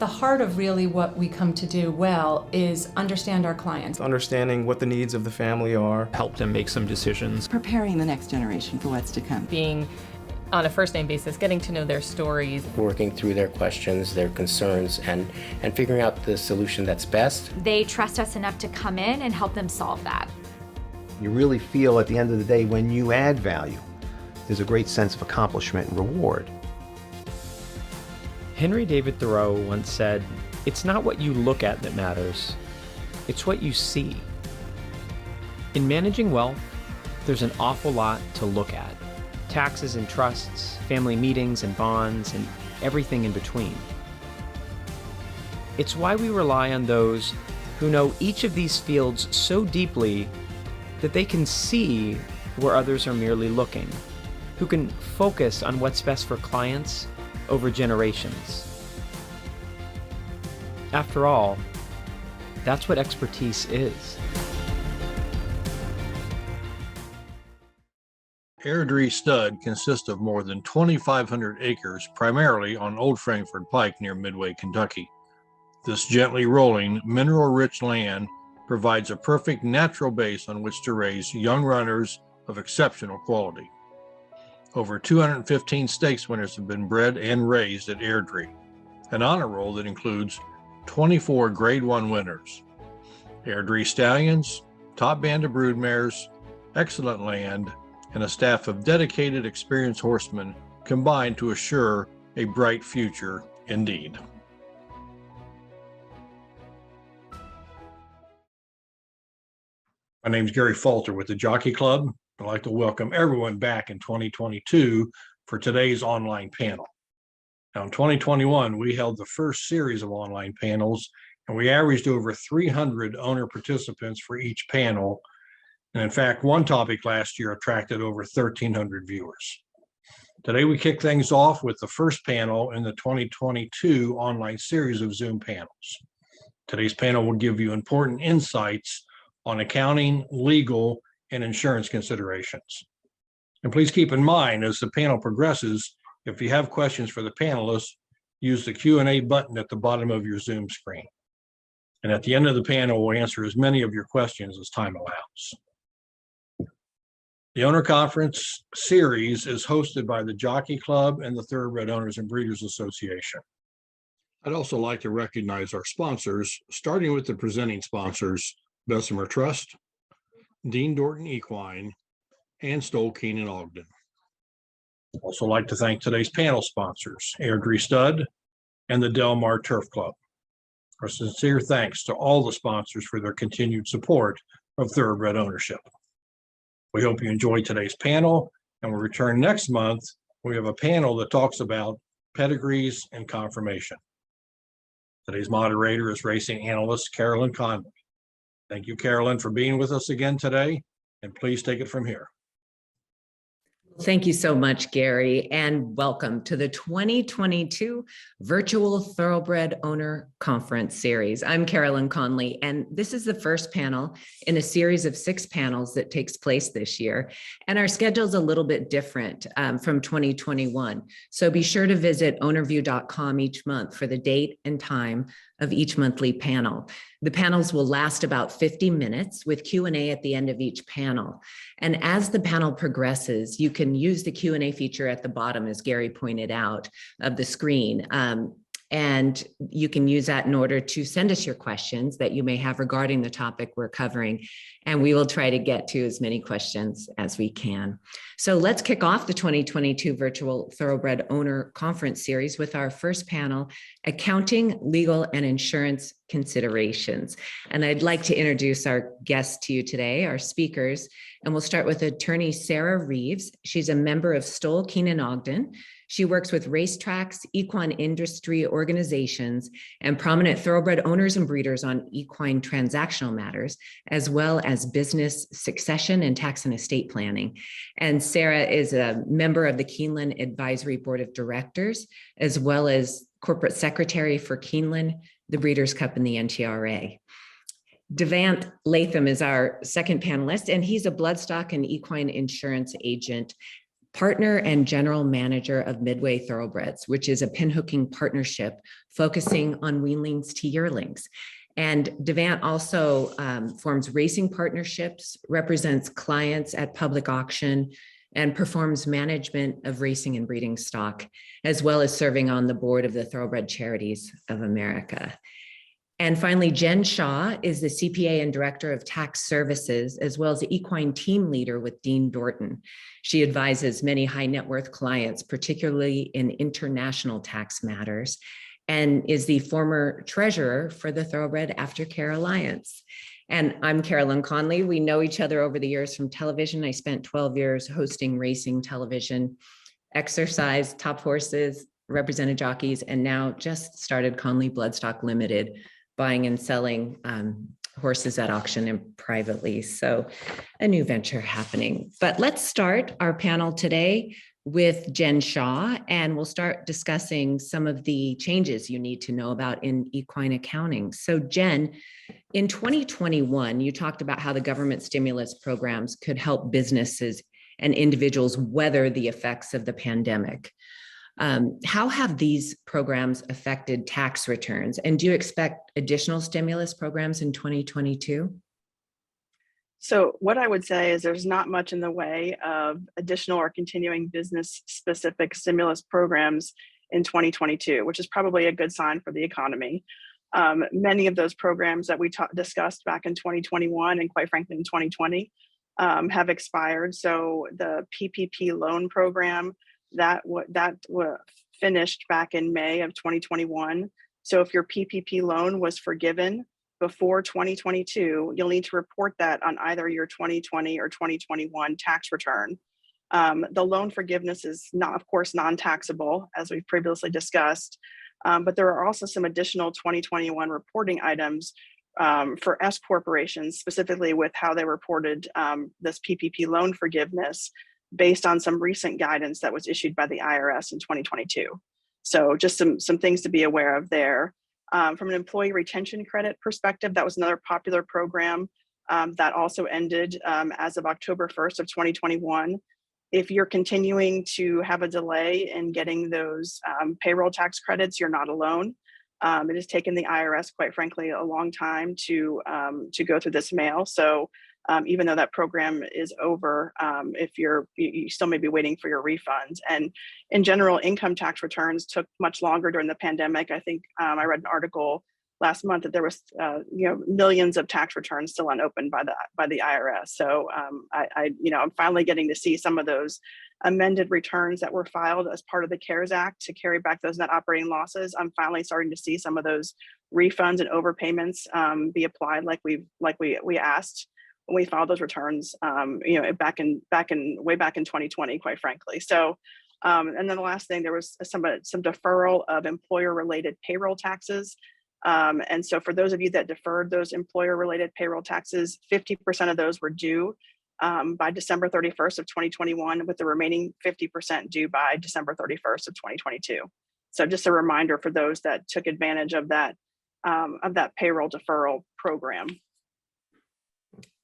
the heart of really what we come to do well is understand our clients. Understanding what the needs of the family are. Help them make some decisions. Preparing the next generation for what's to come. Being on a first name basis, getting to know their stories. Working through their questions, their concerns, and figuring out the solution that's best. They trust us enough to come in and help them solve that. You really feel at the end of the day when you add value, there's a great sense of accomplishment and reward. Henry David Thoreau once said, "It's not what you look at that matters, it's what you see." In managing wealth, there's an awful lot to look at. Taxes and trusts, family meetings and bonds, and everything in between. It's why we rely on those who know each of these fields so deeply that they can see where others are merely looking, who can focus on what's best for clients over generations. After all, that's what expertise is. Airdrie Stud consists of more than 2,500 acres, primarily on Old Frankford Pike near Midway, Kentucky. This gently rolling, mineral-rich land provides a perfect natural base on which to raise young runners of exceptional quality. Over 215 stakes winners have been bred and raised at Airdrie, an honor roll that includes 24 Grade 1 winners. Airdrie stallions, top band of broodmares, excellent land, and a staff of dedicated, experienced horsemen combine to assure a bright future indeed. My name is Gary Falter with the Jockey Club. I'd like to welcome everyone back in 2022 for today's online panel. Now in 2021, we held the first series of online panels, and we averaged over 300 owner participants for each panel. And in fact, one topic last year attracted over 1,300 viewers. Today, we kick things off with the first panel in the 2022 online series of Zoom panels. Today's panel will give you important insights on accounting, legal, and insurance considerations. And please keep in mind, as the panel progresses, if you have questions for the panelists, use the Q&A button at the bottom of your Zoom screen. And at the end of the panel, we'll answer as many of your questions as time allows. The Owner Conference series is hosted by the Jockey Club and the Thoroughbred Owners and Breeders Association. I'd also like to recognize our sponsors, starting with the presenting sponsors, Bessemer Trust, Dean Dorton Equine, and Stoll Keenan Ogden. Also like to thank today's panel sponsors, Airdrie Stud and the Del Mar Turf Club. Our sincere thanks to all the sponsors for their continued support of thoroughbred ownership. We hope you enjoyed today's panel, and we'll return next month. We have a panel that talks about pedigrees and conformation. Today's moderator is racing analyst Carolyn Conley. Thank you, Carolyn, for being with us again today, and please take it from here. Thank you so much, Gary, and welcome to the 2022 Virtual Thoroughbred Owner Conference Series. I'm Carolyn Conley, and this is the first panel in a series of 6 panels that takes place this year. And our schedule is a little bit different from 2021. So be sure to visit ownerview.com each month for the date and time of each monthly panel. The panels will last about 50 minutes with Q&A at the end of each panel. And as the panel progresses, you can use the Q&A feature at the bottom, as Gary pointed out, of the screen. And you can use that in order to send us your questions that you may have regarding the topic we're covering. And we will try to get to as many questions as we can. So let's kick off the 2022 Virtual Thoroughbred Owner Conference Series with our first panel, Accounting, Legal, and Insurance Considerations. And I'd like to introduce our guests to you today, our speakers. And we'll start with attorney Sarah Reeves. She's a member of Stoll Keenan Ogden. She works with racetracks, equine industry organizations, and prominent thoroughbred owners and breeders on equine transactional matters, as well as business succession and tax and estate planning. And Sarah is a member of the Keeneland Advisory Board of Directors, as well as corporate secretary for Keeneland, the Breeders' Cup, and the NTRA. Devant Latham is our second panelist, and he's a bloodstock and equine insurance agent partner and general manager of Midway Thoroughbreds, which is a pinhooking partnership focusing on weanlings to yearlings. And Devant also forms racing partnerships, represents clients at public auction, and performs management of racing and breeding stock, as well as serving on the board of the Thoroughbred Charities of America. And finally, Jen Shaw is the CPA and Director of Tax Services, as well as the Equine Team Leader with Dean Dorton. She advises many high net worth clients, particularly in international tax matters, and is the former treasurer for the Thoroughbred Aftercare Alliance. And I'm Carolyn Conley. We know each other over the years from television. I spent 12 years hosting racing television, exercise, top horses, represented jockeys, and now just started Conley Bloodstock Limited, buying and selling horses at auction and privately. So a new venture happening. But let's start our panel today with Jen Shaw, and we'll start discussing some of the changes you need to know about in equine accounting. So Jen, in 2021, you talked about how the government stimulus programs could help businesses and individuals weather the effects of the pandemic. How have these programs affected tax returns? And do you expect additional stimulus programs in 2022? So what I would say is there's not much in the way of additional or continuing business specific stimulus programs in 2022, which is probably a good sign for the economy. Many of those programs that we discussed back in 2021 and quite frankly in 2020 have expired. So the PPP loan program that finished back in May of 2021. So if your PPP loan was forgiven before 2022, you'll need to report that on either your 2020 or 2021 tax return. The loan forgiveness is not, of course, non-taxable, as we've previously discussed, but there are also some additional 2021 reporting items for S corporations, specifically with how they reported this PPP loan forgiveness based on some recent guidance that was issued by the IRS in 2022. So just some things to be aware of there. From an employee retention credit perspective, that was another popular program that also ended as of October 1st of 2021. If you're continuing to have a delay in getting those payroll tax credits, you're not alone. It has taken the IRS, quite frankly, a long time to go through this mail. So even though that program is over, if you still may be waiting for your refunds. And in general, income tax returns took much longer during the pandemic. I think I read an article last month that there was millions of tax returns still unopened by the IRS. So I'm finally getting to see some of those amended returns that were filed as part of the CARES Act to carry back those net operating losses. I'm finally starting to see some of those refunds and overpayments be applied like we asked when we filed those returns, way back in 2020, quite frankly. So, and then the last thing, there was some deferral of employer-related payroll taxes. And so for those of you that deferred those employer-related payroll taxes, 50% of those were due by December 31st of 2021, with the remaining 50% due by December 31st of 2022. So just a reminder for those that took advantage of that payroll deferral program.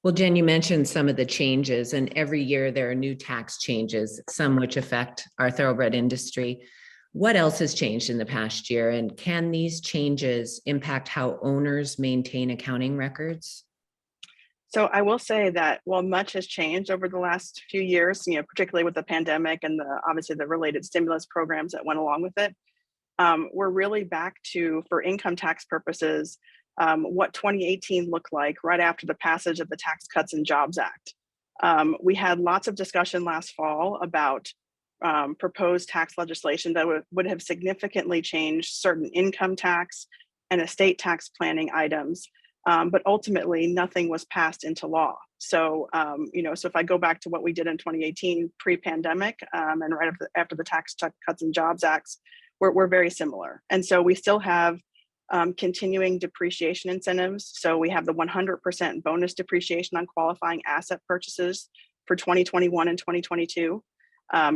Well, Jen, you mentioned some of the changes, and every year there are new tax changes, some which affect our thoroughbred industry. What else has changed in the past year, and can these changes impact how owners maintain accounting records? So I will say that while much has changed over the last few years, particularly with the pandemic and obviously the related stimulus programs that went along with it, we're really back to, for income tax purposes, what 2018 looked like right after the passage of the Tax Cuts and Jobs Act. We had lots of discussion last fall about proposed tax legislation that would have significantly changed certain income tax and estate tax planning items, but ultimately nothing was passed into law. So, so if I go back to what we did in 2018 pre-pandemic and right after the Tax Cuts and Jobs Acts, we're very similar. And so we still have continuing depreciation incentives. So we have the 100% bonus depreciation on qualifying asset purchases for 2021 and 2022.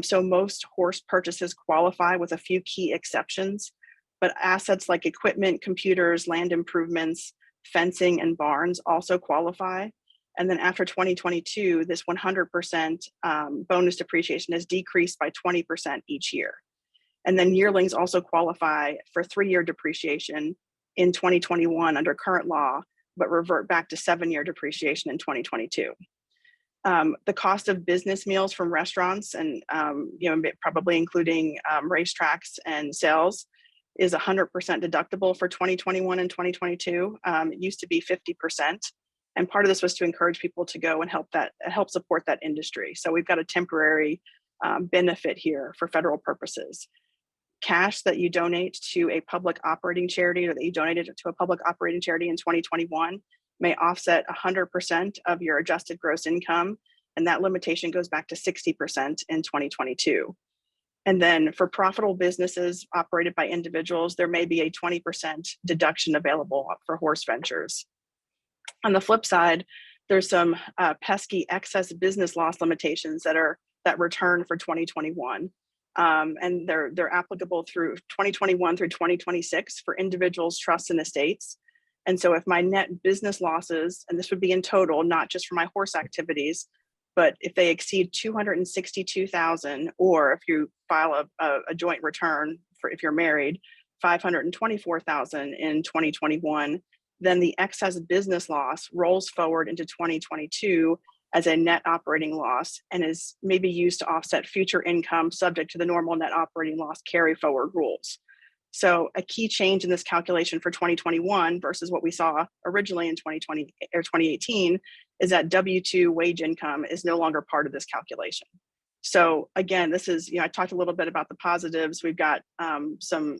So most horse purchases qualify with a few key exceptions, but assets like equipment, computers, land improvements, fencing, and barns also qualify. And then after 2022, this 100% bonus depreciation has decreased by 20% each year. And then yearlings also qualify for 3-year depreciation in 2021 under current law, but revert back to 7-year depreciation in 2022. The cost of business meals from restaurants and probably including racetracks and sales is 100% deductible for 2021 and 2022. It used to be 50%. And part of this was to encourage people to go and help support that industry. So we've got a temporary benefit here for federal purposes. Cash that you donate to a public operating charity or that you donated to a public operating charity in 2021 may offset 100% of your adjusted gross income. And that limitation goes back to 60% in 2022. And then for profitable businesses operated by individuals, there may be a 20% deduction available for horse ventures. On the flip side, there's some pesky excess business loss limitations that return for 2021. And they're applicable through 2021 through 2026 for individuals, trusts, and estates. And so if my net business losses, and this would be in total, not just for my horse activities, but if they exceed 262,000, or if you file a joint return for if you're married, 524,000 in 2021, then the excess business loss rolls forward into 2022 as a net operating loss and is maybe used to offset future income subject to the normal net operating loss carry forward rules. So a key change in this calculation for 2021 versus what we saw originally in 2020 or 2018 is that W-2 wage income is no longer part of this calculation. So again, this is, I talked a little bit about the positives. We've got some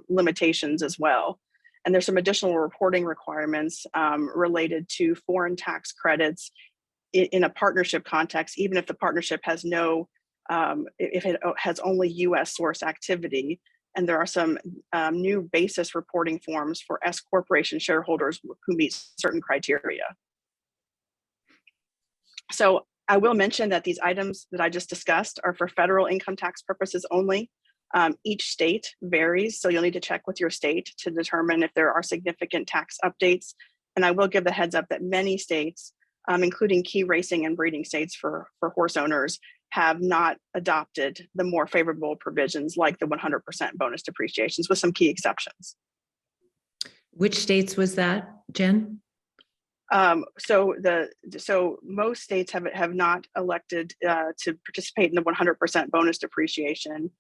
limitations as well. And there's some additional reporting requirements related to foreign tax credits in a partnership context, even if the partnership has if it has only US source activity. And there are some new basis reporting forms for S corporation shareholders who meet certain criteria. So I will mention that these items that I just discussed are for federal income tax purposes only. Each state varies, so you'll need to check with your state to determine if there are significant tax updates. And I will give the heads up that many states, including key racing and breeding states for horse owners, have not adopted the more favorable provisions like the 100% bonus depreciations, with some key exceptions. Which states was that, Jen? So most states have not elected to participate in the 100% bonus depreciation.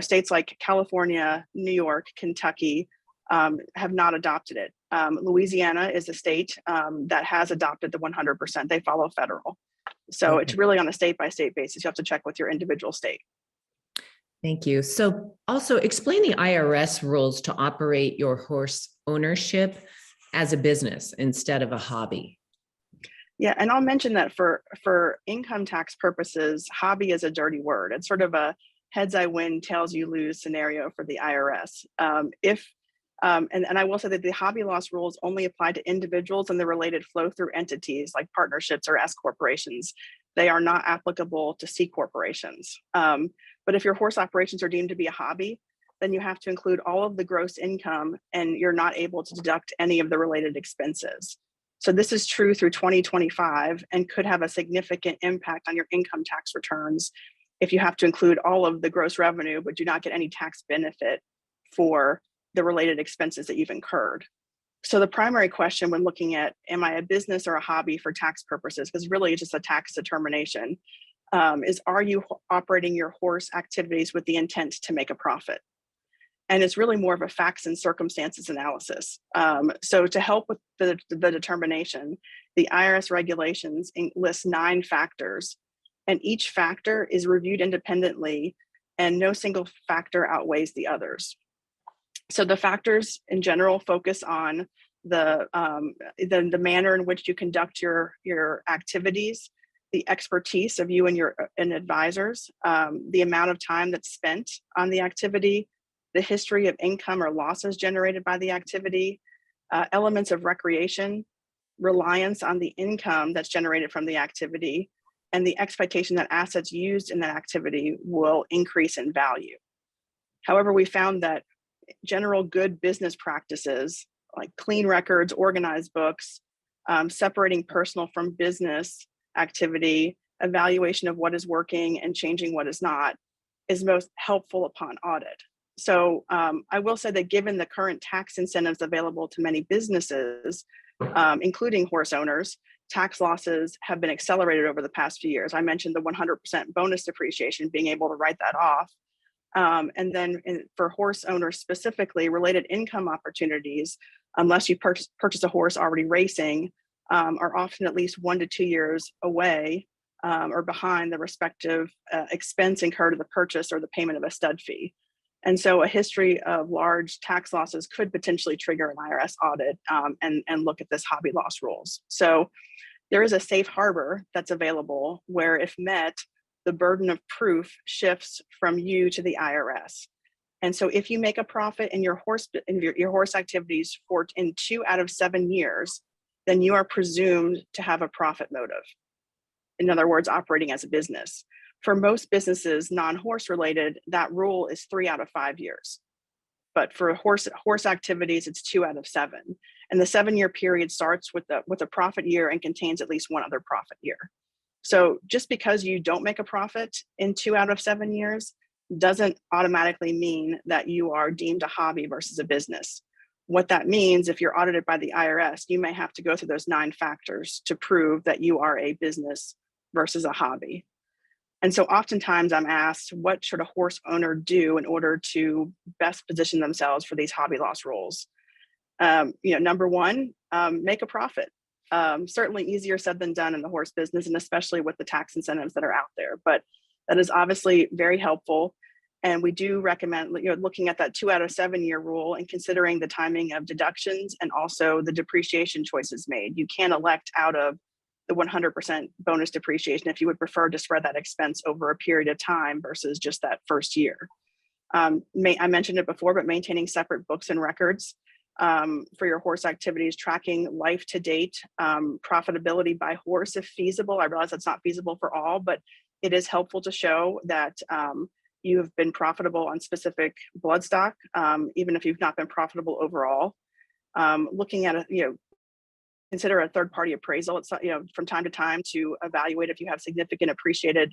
States like California, New York, Kentucky have not adopted it. Louisiana is a state that has adopted the 100%. They follow federal. So Okay. It's really on a state-by-state basis. You have to check with your individual state. Thank you. So also explain the IRS rules to operate your horse ownership as a business instead of a hobby. Yeah, and I'll mention that for income tax purposes, hobby is a dirty word. It's sort of a heads I win, tails you lose scenario for the IRS. And I will say that the hobby loss rules only apply to individuals and the related flow-through entities like partnerships or S corporations. They are not applicable to C corporations. But if your horse operations are deemed to be a hobby, then you have to include all of the gross income and you're not able to deduct any of the related expenses. So this is true through 2025 and could have a significant impact on your income tax returns if you have to include all of the gross revenue, but do not get any tax benefit for the related expenses that you've incurred. So the primary question when looking at, am I a business or a hobby for tax purposes, because really it's just a tax determination, is are you operating your horse activities with the intent to make a profit? And it's really more of a facts and circumstances analysis. So to help with the determination, the IRS regulations list 9 factors, and each factor is reviewed independently and no single factor outweighs the others. So the factors in general focus on the manner in which you conduct your activities, the expertise of you and advisors, the amount of time that's spent on the activity, the history of income or losses generated by the activity, elements of recreation, reliance on the income that's generated from the activity, and the expectation that assets used in that activity will increase in value. However, we found that general good business practices like clean records, organized books, separating personal from business activity, evaluation of what is working and changing what is not, is most helpful upon audit. So I will say that given the current tax incentives available to many businesses, including horse owners, tax losses have been accelerated over the past few years. I mentioned the 100% bonus depreciation, being able to write that off. And then for horse owners specifically, related income opportunities, unless you purchase a horse already racing, are often at least 1 to 2 years away or behind the respective expense incurred of the purchase or the payment of a stud fee. And so a history of large tax losses could potentially trigger an IRS audit and look at this hobby loss rules. So there is a safe harbor that's available where, if met, the burden of proof shifts from you to the IRS. And so if you make a profit in your horse activities in 2 out of 7 years, then you are presumed to have a profit motive. In other words, operating as a business. For most businesses, non-horse related, that rule is 3 out of 5 years. But for horse activities, it's 2 out of 7. And the 7-year period starts with a profit year and contains at least one other profit year. So just because you don't make a profit in 2 out of 7 years doesn't automatically mean that you are deemed a hobby versus a business. What that means, if you're audited by the IRS, you may have to go through those 9 factors to prove that you are a business versus a hobby. And so oftentimes I'm asked, what should a horse owner do in order to best position themselves for these hobby loss rules? Number one, make a profit. Certainly easier said than done in the horse business, and especially with the tax incentives that are out there. But that is obviously very helpful. And we do recommend looking at that 2 out of 7 year rule and considering the timing of deductions and also the depreciation choices made. You can elect out of the 100% bonus depreciation if you would prefer to spread that expense over a period of time versus just that first year. I mentioned it before, but maintaining separate books and records for your horse activities, tracking life to date, profitability by horse if feasible. I realize that's not feasible for all, but it is helpful to show that you have been profitable on specific bloodstock, even if you've not been profitable overall. Looking at consider a third-party appraisal. It's from time to time to evaluate if you have significant appreciated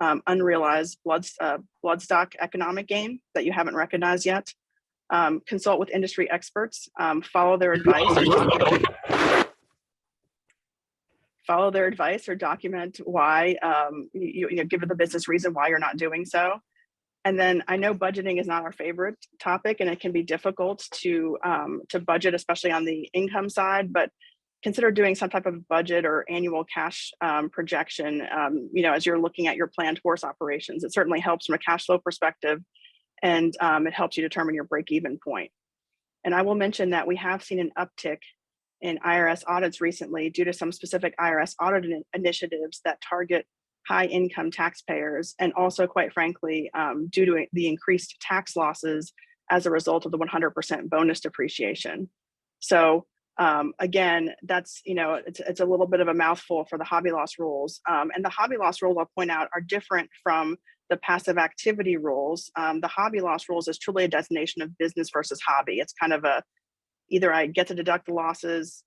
unrealized bloodstock economic gain that you haven't recognized yet. Consult with industry experts. Follow their advice. Follow their advice or document why give the business reason why you're not doing so. And then I know budgeting is not our favorite topic, and it can be difficult to budget, especially on the income side. But consider doing some type of budget or annual cash projection, as you're looking at your planned horse operations. It certainly helps from a cash flow perspective, and it helps you determine your break-even point. And I will mention that we have seen an uptick in IRS audits recently due to some specific IRS audit initiatives that target high-income taxpayers, and also, quite frankly, due to the increased tax losses as a result of the 100% bonus depreciation. So again, that's, it's a little bit of a mouthful for the hobby loss rules. And the hobby loss rules, I'll point out, are different from the passive activity rules. The hobby loss rules is truly a designation of business versus hobby. It's kind of either I get to deduct the losses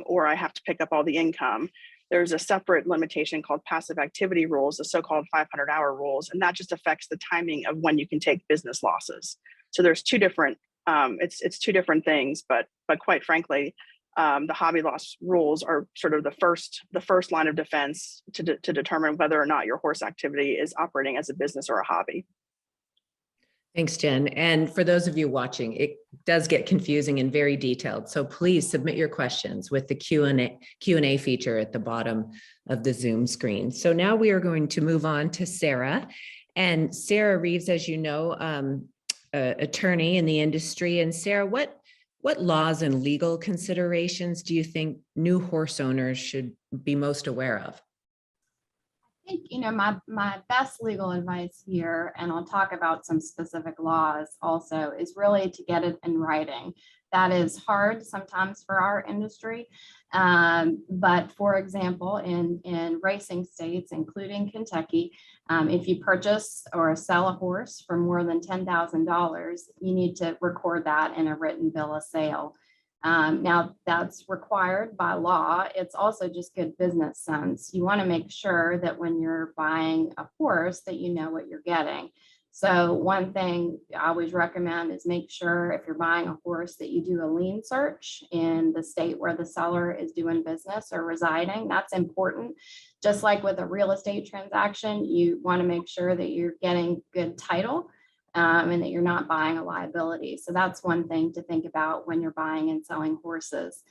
or I have to pick up all the income. There's a separate limitation called passive activity rules, the so-called 500-hour rules, and that just affects the timing of when you can take business losses. So there's two different, it's two different things, but quite frankly, the hobby loss rules are sort of the first line of defense to determine whether or not your horse activity is operating as a business or a hobby. Thanks, Jen. And for those of you watching, it does get confusing and very detailed. So please submit your questions with the Q&A feature at the bottom of the Zoom screen. So now we are going to move on to Sarah. And Sarah Reeves, as you know, attorney in the industry. And Sarah, what laws and legal considerations do you think new horse owners should be most aware of? I think, my best legal advice here, and I'll talk about some specific laws also, is really to get it in writing. That is hard sometimes for our industry. But for example, in racing states, including Kentucky, if you purchase or sell a horse for more than $10,000, you need to record that in a written bill of sale. Now, that's required by law. It's also just good business sense. You want to make sure that when you're buying a horse that you know what you're getting. So one thing I always recommend is make sure if you're buying a horse that you do a lien search in the state where the seller is doing business or residing. That's important. Just like with a real estate transaction, you want to make sure that you're getting good title and that you're not buying a liability. So that's one thing to think about when you're buying and selling horses.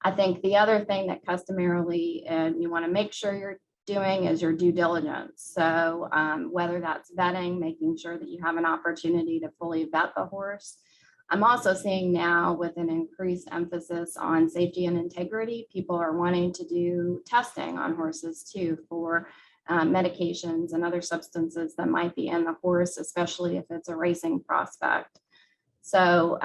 I think the other thing that customarily you want to make sure you're doing is your due diligence. So whether that's vetting, making sure that you have an opportunity to fully vet the horse. I'm also seeing now with an increased emphasis on safety and integrity, people are wanting to do testing on horses too for medications and other substances that might be in the horse, especially if it's a racing prospect. So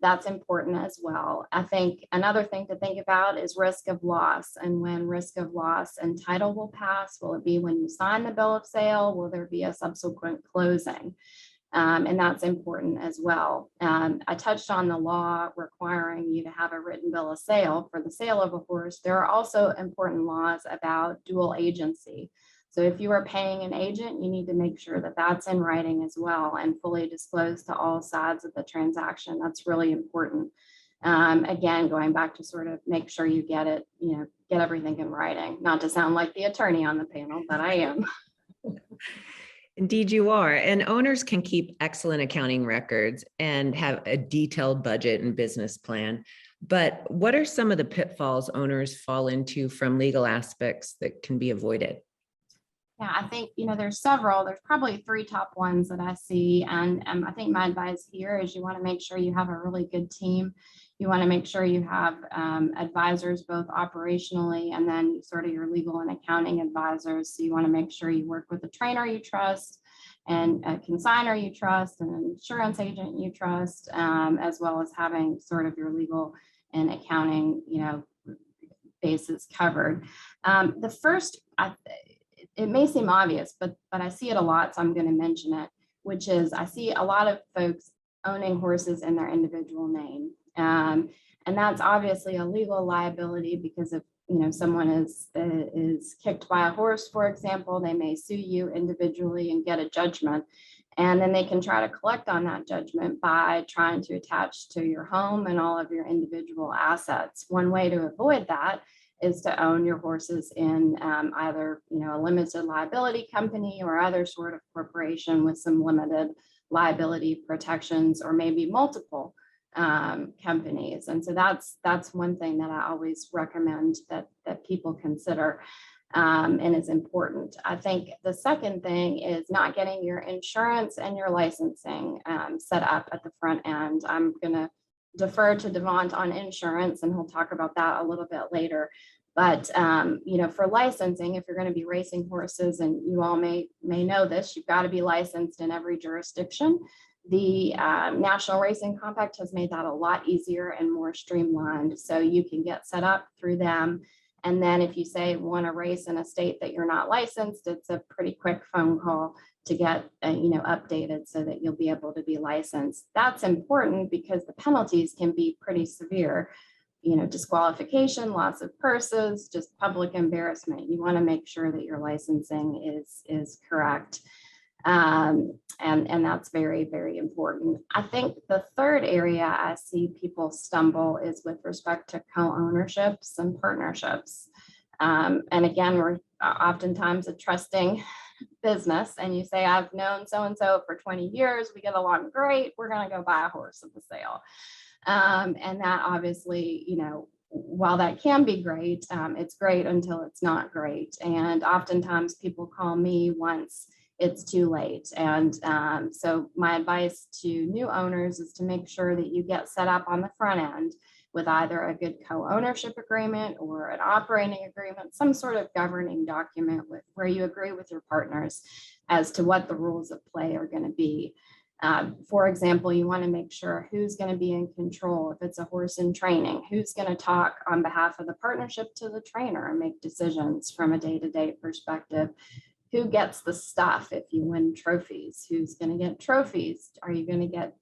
that's important as well. I think another thing to think about is risk of loss. And when risk of loss and title will pass, will it be when you sign the bill of sale? Will there be a subsequent closing? And that's important as well. I touched on the law requiring you to have a written bill of sale for the sale of a horse. There are also important laws about dual agency. So if you are paying an agent, you need to make sure that that's in writing as well and fully disclosed to all sides of the transaction. That's really important. Again, going back to sort of make sure you get it, get everything in writing. Not to sound like the attorney on the panel, but I am. Indeed, you are. And owners can keep excellent accounting records and have a detailed budget and business plan. But what are some of the pitfalls owners fall into from legal aspects that can be avoided? Yeah, I think, there's several. There's probably 3 top ones that I see. And I think my advice here is you want to make sure you have a really good team. You want to make sure you have advisors, both operationally and then sort of your legal and accounting advisors. So you want to make sure you work with a trainer you trust and a consignor you trust and an insurance agent you trust, as well as having sort of your legal and accounting, bases covered. The first, it may seem obvious, but I see it a lot, so I'm going to mention it, which is I see a lot of folks owning horses in their individual name. And that's obviously a legal liability because if someone is kicked by a horse, for example, they may sue you individually and get a judgment. And then they can try to collect on that judgment by trying to attach to your home and all of your individual assets. One way to avoid that is to own your horses in either a limited liability company or other sort of corporation with some limited liability protections, or maybe multiple companies. And so that's one thing that I always recommend that people consider and is important. I think the second thing is not getting your insurance and your licensing set up at the front end. I'm going to defer to Devont on insurance, and he'll talk about that a little bit later. But for licensing, if you're going to be racing horses, and you all may know this, you've got to be licensed in every jurisdiction. The National Racing Compact has made that a lot easier and more streamlined. So you can get set up through them. And then if you say want to race in a state that you're not licensed, it's a pretty quick phone call to get updated so that you'll be able to be licensed. That's important because the penalties can be pretty severe. Disqualification, loss of purses, just public embarrassment. You want to make sure that your licensing is correct. And that's very, very important. I think the third area I see people stumble is with respect to co-ownerships and partnerships. And again, we're oftentimes a trusting business, and you say, I've known so-and-so for 20 years, we get along great, we're going to go buy a horse at the sale. And that obviously, while that can be great, it's great until it's not great. And oftentimes people call me once it's too late. And so my advice to new owners is to make sure that you get set up on the front end with either a good co-ownership agreement or an operating agreement, some sort of governing document where you agree with your partners as to what the rules of play are going to be. For example, you want to make sure who's going to be in control. If it's a horse in training, who's going to talk on behalf of the partnership to the trainer and make decisions from a day-to-day perspective. Who gets the stuff if you win trophies? Who's going to get trophies? Are you going to get,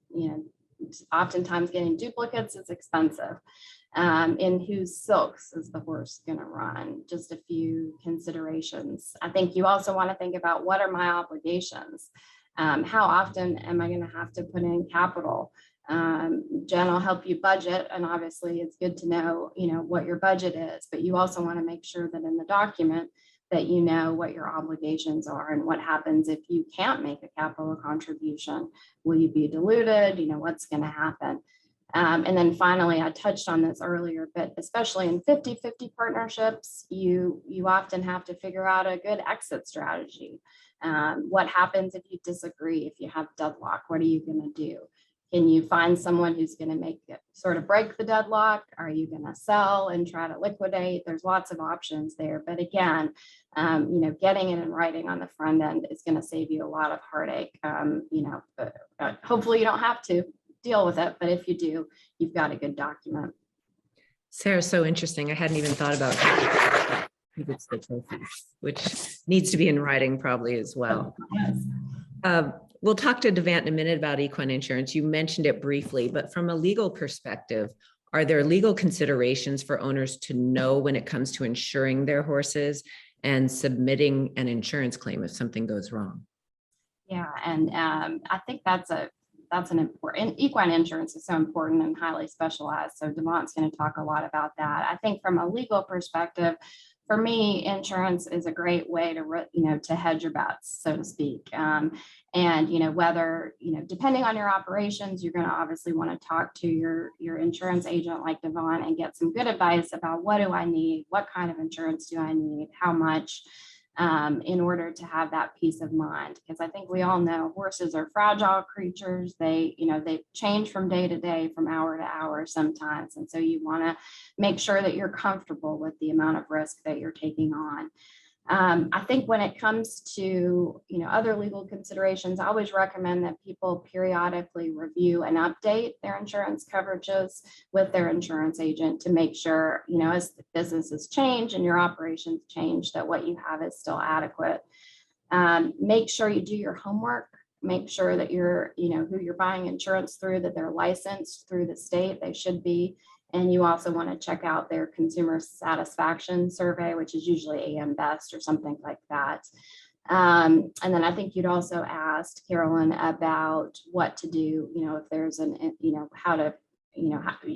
oftentimes getting duplicates is expensive. In whose silks is the horse going to run? Just a few considerations. I think you also want to think about, what are my obligations? How often am I going to have to put in capital? Jen will help you budget, and obviously it's good to know, what your budget is, but you also want to make sure that in the document that you know what your obligations are and what happens if you can't make a capital contribution. Will you be diluted? What's going to happen? And then finally, I touched on this earlier, but especially in 50-50 partnerships, you often have to figure out a good exit strategy. What happens if you disagree, if you have deadlock? What are you going to do? Can you find someone who's going to make it sort of break the deadlock? Are you going to sell and try to liquidate? There's lots of options there. But again, getting it in writing on the front end is going to save you a lot of heartache. Hopefully you don't have to deal with it, but if you do, you've got a good document. Sarah, so interesting. I hadn't even thought about it's the trophy, which needs to be in writing probably as well. Yes. We'll talk to Devant in a minute about equine insurance. You mentioned it briefly, but from a legal perspective, are there legal considerations for owners to know when it comes to insuring their horses and submitting an insurance claim if something goes wrong? Yeah, and I think that's an important, equine insurance is so important and highly specialized. So Devant's going to talk a lot about that. I think from a legal perspective, for me, insurance is a great way to hedge your bets, so to speak. Whether, depending on your operations, you're going to obviously want to talk to your insurance agent like Devant and get some good advice about, what do I need? What kind of insurance do I need? How much? In order to have that peace of mind, because I think we all know horses are fragile creatures. They change from day to day, from hour to hour sometimes. And so you want to make sure that you're comfortable with the amount of risk that you're taking on. I think when it comes to, other legal considerations, I always recommend that people periodically review and update their insurance coverages with their insurance agent to make sure, as the businesses change and your operations change, that what you have is still adequate. Make sure you do your homework. Make sure that you're, who you're buying insurance through, that they're licensed through the state. They should be. And you also want to check out their consumer satisfaction survey, which is usually AM Best or something like that. And then I think you'd also asked Carolyn about what to do, if there's how to,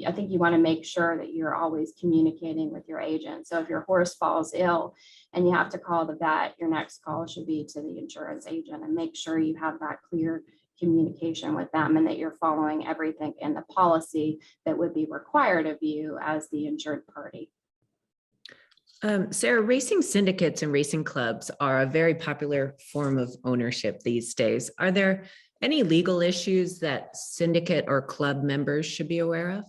I think you want to make sure that you're always communicating with your agent. So if your horse falls ill and you have to call the vet, your next call should be to the insurance agent, and make sure you have that clear communication with them and that you're following everything in the policy that would be required of you as the insured party. Sarah, racing syndicates and racing clubs are a very popular form of ownership these days. Are there any legal issues that syndicate or club members should be aware of?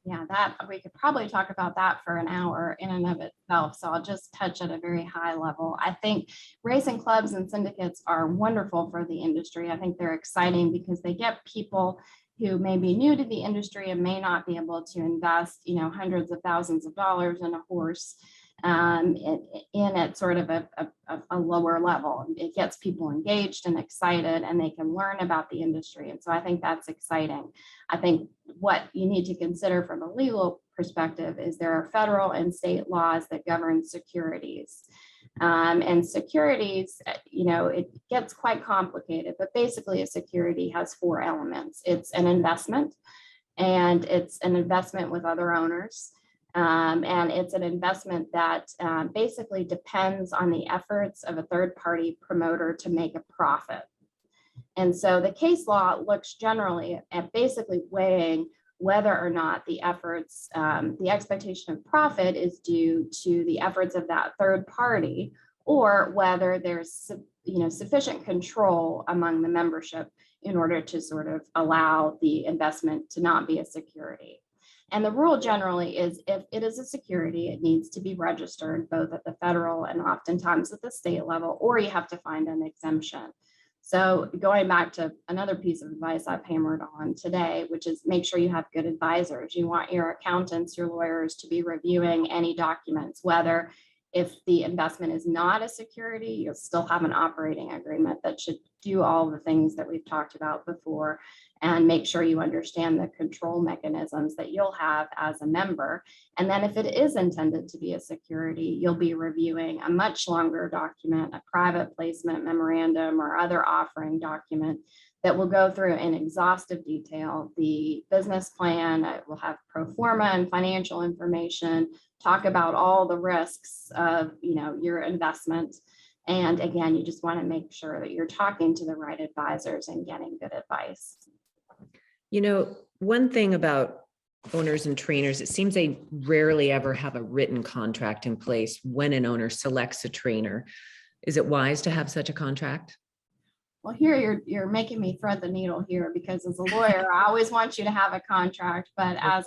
Yeah, that we could probably talk about that for an hour in and of itself. So I'll just touch at a very high level. I think racing clubs and syndicates are wonderful for the industry. I think they're exciting because they get people who may be new to the industry and may not be able to invest, hundreds of thousands of dollars in a horse in at sort of a lower level. It gets people engaged and excited, and they can learn about the industry. And so I think that's exciting. I think what you need to consider from a legal perspective is there are federal and state laws that govern securities. And securities, it gets quite complicated, but basically a security has 4 elements. It's an investment, and it's an investment with other owners. And it's an investment that basically depends on the efforts of a third-party promoter to make a profit. And so the case law looks generally at basically weighing whether or not the efforts, the expectation of profit is due to the efforts of that third party, or whether there's sufficient control among the membership in order to sort of allow the investment to not be a security. And the rule generally is, if it is a security, it needs to be registered both at the federal and oftentimes at the state level, or you have to find an exemption. So going back to another piece of advice I've hammered on today, which is make sure you have good advisors. You want your accountants, your lawyers to be reviewing any documents, whether if the investment is not a security, you'll still have an operating agreement that should do all the things that we've talked about before. and make sure you understand the control mechanisms that you'll have as a member. And then if it is intended to be a security, you'll be reviewing a much longer document, a private placement memorandum or other offering document that will go through in exhaustive detail the business plan. It will have pro forma and financial information, talk about all the risks of your investment. And again, you just want to make sure that you're talking to the right advisors and getting good advice. One thing about owners and trainers, it seems they rarely ever have a written contract in place when an owner selects a trainer. Is it wise to have such a contract? Well, here you're making me thread the needle here, because as a lawyer, I always want you to have a contract, but as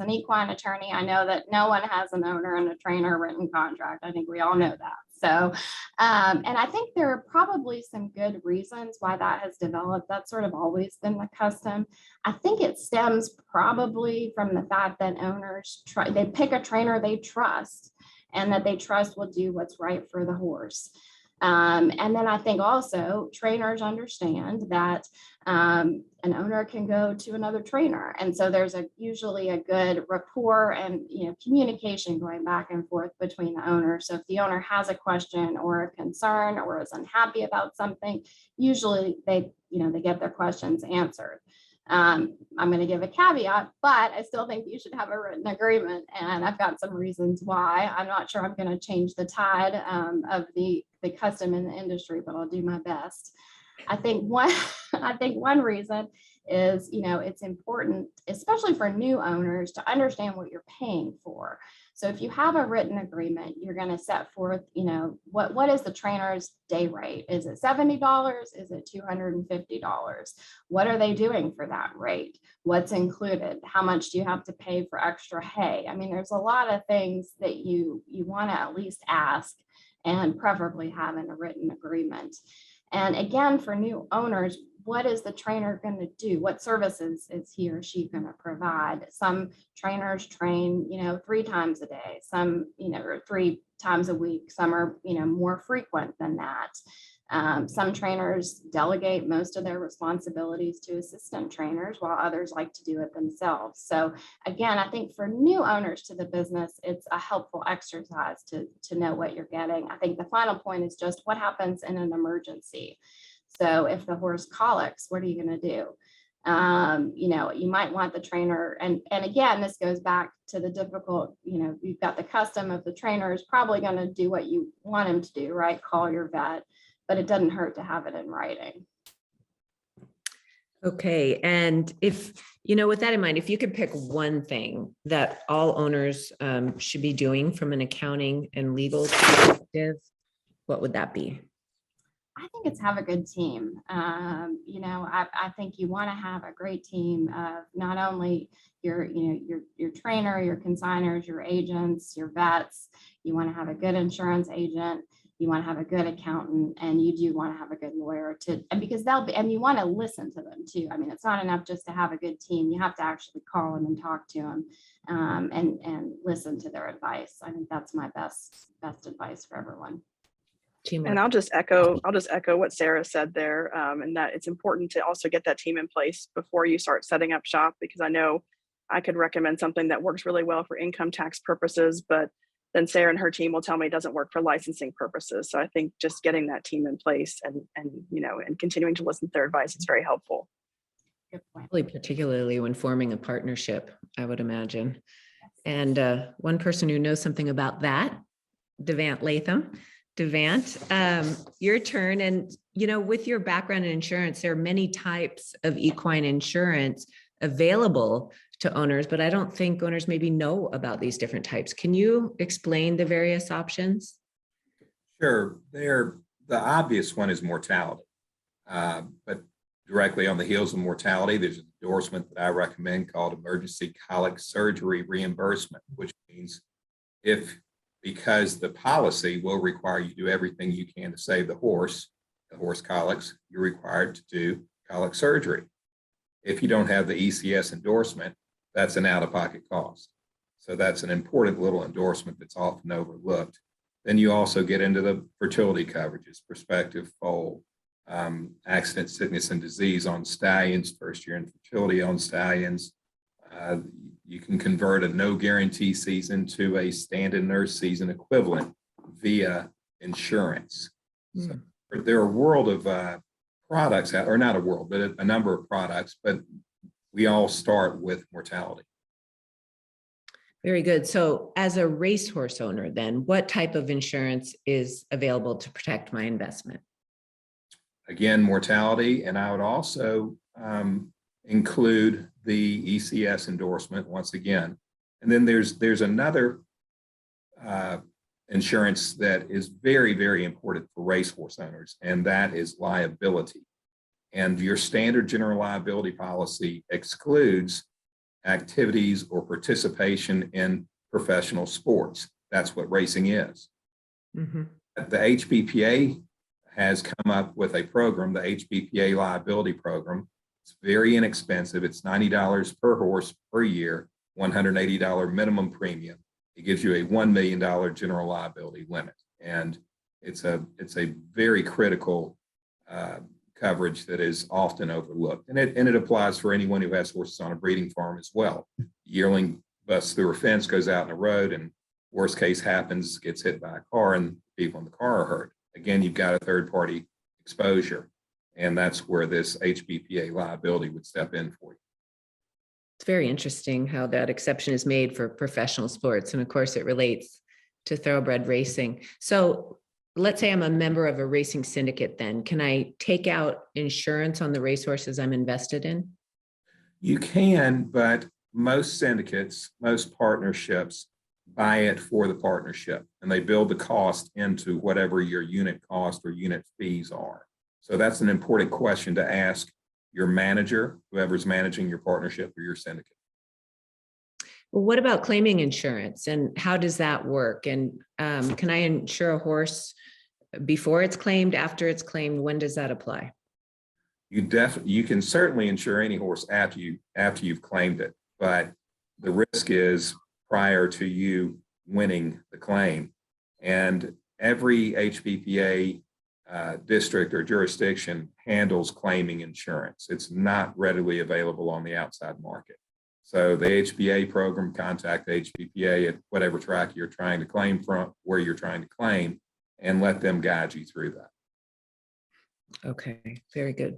an equine attorney, I know that no one has an owner and a trainer written contract. I think we all know that. So, and I think there are probably some good reasons why that has developed. That's sort of always been the custom. I think it stems probably from the fact that owners they pick a trainer they trust, and that they trust will do what's right for the horse. And then I think also trainers understand that an owner can go to another trainer. And so there's usually a good rapport and communication going back and forth between the owners. So if the owner has a question or a concern or is unhappy about something, usually they get their questions answered. I'm going to give a caveat, but I still think you should have a written agreement. And I've got some reasons why. I'm not sure I'm going to change the tide of the custom in the industry, but I'll do my best. I think one reason is, it's important, especially for new owners, to understand what you're paying for. So if you have a written agreement, you're going to set forth, what is the trainer's day rate? Is it $70? Is it $250? What are they doing for that rate? What's included? How much do you have to pay for extra hay? I mean, there's a lot of things that you want to at least ask, and preferably have in a written agreement. And again, for new owners, what is the trainer going to do? What services is he or she going to provide? Some trainers train, 3 times a day, some, or 3 times a week. Some are, more frequent than that. Some trainers delegate most of their responsibilities to assistant trainers, while others like to do it themselves. So again, I think for new owners to the business, it's a helpful exercise to know what you're getting. I think the final point is just what happens in an emergency. So if the horse colics, what are you going to do? You might want the trainer, and again, this goes back to the difficult, you've got the custom of the trainer is probably going to do what you want him to do, right? Call your vet, but it doesn't hurt to have it in writing. Okay. And if, with that in mind, if you could pick one thing that all owners should be doing from an accounting and legal perspective, what would that be? I think it's have a good team. I think you want to have a great team of not only your trainer, your consigners, your agents, your vets. You want to have a good insurance agent. You want to have a good accountant, and you do want to have a good lawyer because and you want to listen to them too. I mean, it's not enough just to have a good team. You have to actually call them and talk to them and listen to their advice. I think that's my best advice for everyone. And I'll just echo what Sarah said there, and that it's important to also get that team in place before you start setting up shop, because I know I could recommend something that works really well for income tax purposes, but then Sarah and her team will tell me it doesn't work for licensing purposes. So I think just getting that team in place and continuing to listen to their advice is very helpful. Good point. Really, particularly when forming a partnership, I would imagine. And one person who knows something about that, Devant Latham. Devant, your turn. And, with your background in insurance, there are many types of equine insurance available to owners, but I don't think owners maybe know about these different types. Can you explain the various options? Sure. The obvious one is mortality, but directly on the heels of mortality, there's an endorsement that I recommend called emergency colic surgery reimbursement, which means because the policy will require you to do everything you can to save the horse colics, you're required to do colic surgery. If you don't have the ECS endorsement, that's an out-of-pocket cost. So that's an important little endorsement that's often overlooked. Then you also get into the fertility coverages, prospective foal, accident, sickness, and disease on stallions, first year infertility on stallions. You can convert a no guarantee season to a stand-in nurse season equivalent via insurance. So there are a world of products, or not a world, but a number of products, but we all start with mortality. Very good. So as a racehorse owner, then what type of insurance is available to protect my investment? Again, mortality, and I would also include the ECS endorsement once again. And then there's another insurance that is very, very important for racehorse owners, and that is liability. And your standard general liability policy excludes activities or participation in professional sports. That's what racing is. The HPPA has come up with a program, the HPPA liability program. It's very inexpensive. It's $90 per horse per year, $180 minimum premium. It gives you a $1 million general liability limit. And it's a very critical coverage that is often overlooked. And it applies for anyone who has horses on a breeding farm as well. Yearling busts through a fence, goes out in the road, and worst case happens, gets hit by a car, and people in the car are hurt. Again, you've got a third party exposure, and that's where this HPPA liability would step in for you. It's very interesting how that exception is made for professional sports. And of course, it relates to thoroughbred racing. So let's say I'm a member of a racing syndicate, then can I take out insurance on the racehorses I'm invested in? You can, but most syndicates, most partnerships buy it for the partnership, and they build the cost into whatever your unit cost or unit fees are. So that's an important question to ask your manager, whoever's managing your partnership or your syndicate. Well, what about claiming insurance, and how does that work? And can I insure a horse before it's claimed, after it's claimed? When does that apply? You can certainly insure any horse after you've claimed it, but the risk is prior to you winning the claim. And every HPPA district or jurisdiction handles claiming insurance. It's not readily available on the outside market. So the HPA program, contact HPPA at whatever track you're trying to claim from, where you're trying to claim, and let them guide you through that. Okay, very good.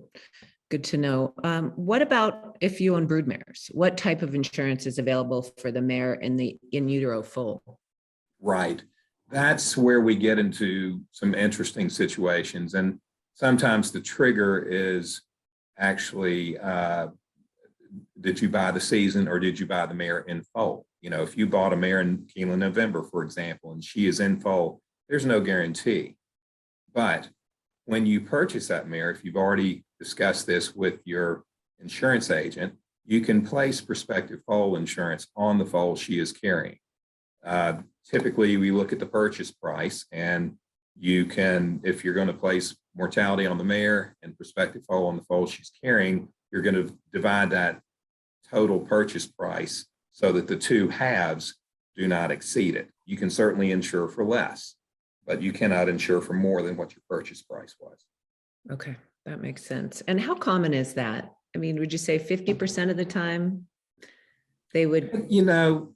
Good to know. What about if you own brood mares? What type of insurance is available for the mare in the in utero foal? Right. That's where we get into some interesting situations. And sometimes the trigger is actually, did you buy the season or did you buy the mare in foal? You know, if you bought a mare in Keeneland November, for example, and she is in foal, there's no guarantee. But when you purchase that mare, if you've already discussed this with your insurance agent, you can place prospective foal insurance on the foal she is carrying. Typically, we look at the purchase price, and you can, if you're going to place mortality on the mare and prospective foal on the foal she's carrying, you're going to divide that total purchase price so that the two halves do not exceed it. You can certainly insure for less, but you cannot insure for more than what your purchase price was. Okay, that makes sense. And how common is that? I mean, would you say 50% of the time they would? You know,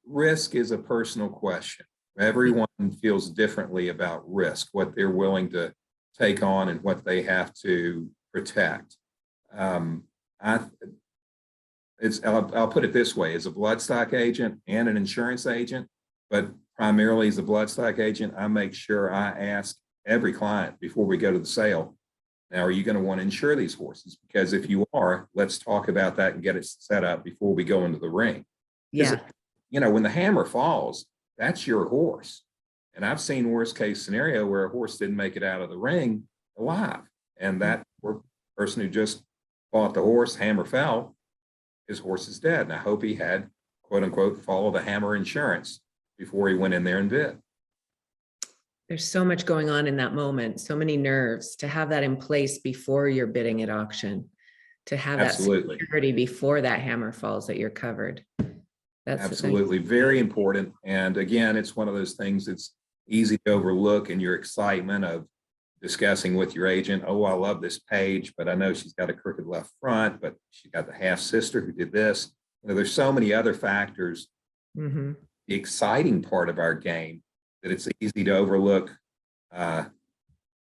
risk is a personal question. Everyone feels differently about risk, what they're willing to take on and what they have to protect. I'll put it this way: as a bloodstock agent and an insurance agent, but primarily as a bloodstock agent, I make sure I ask every client before we go to the sale, now, are you going to want to insure these horses? Because if you are, let's talk about that and get it set up before we go into the ring. Yeah. You know, when the hammer falls, that's your horse. And I've seen worst case scenario where a horse didn't make it out of the ring alive. And that person who just bought the horse, hammer fell, his horse is dead. And I hope he had, quote unquote, follow the hammer insurance before he went in there and bid. There's so much going on in that moment, so many nerves. To have that in place before you're bidding at auction, to have Absolutely. that security before that hammer falls that you're covered. That's absolutely very important. And again, it's one of those things that's easy to overlook in your excitement of discussing with your agent, oh, I love this page, but I know she's got a crooked left front, but she got the half sister who did this. There's so many other factors. Mm-hmm. The exciting part of our game that it's easy to overlook. I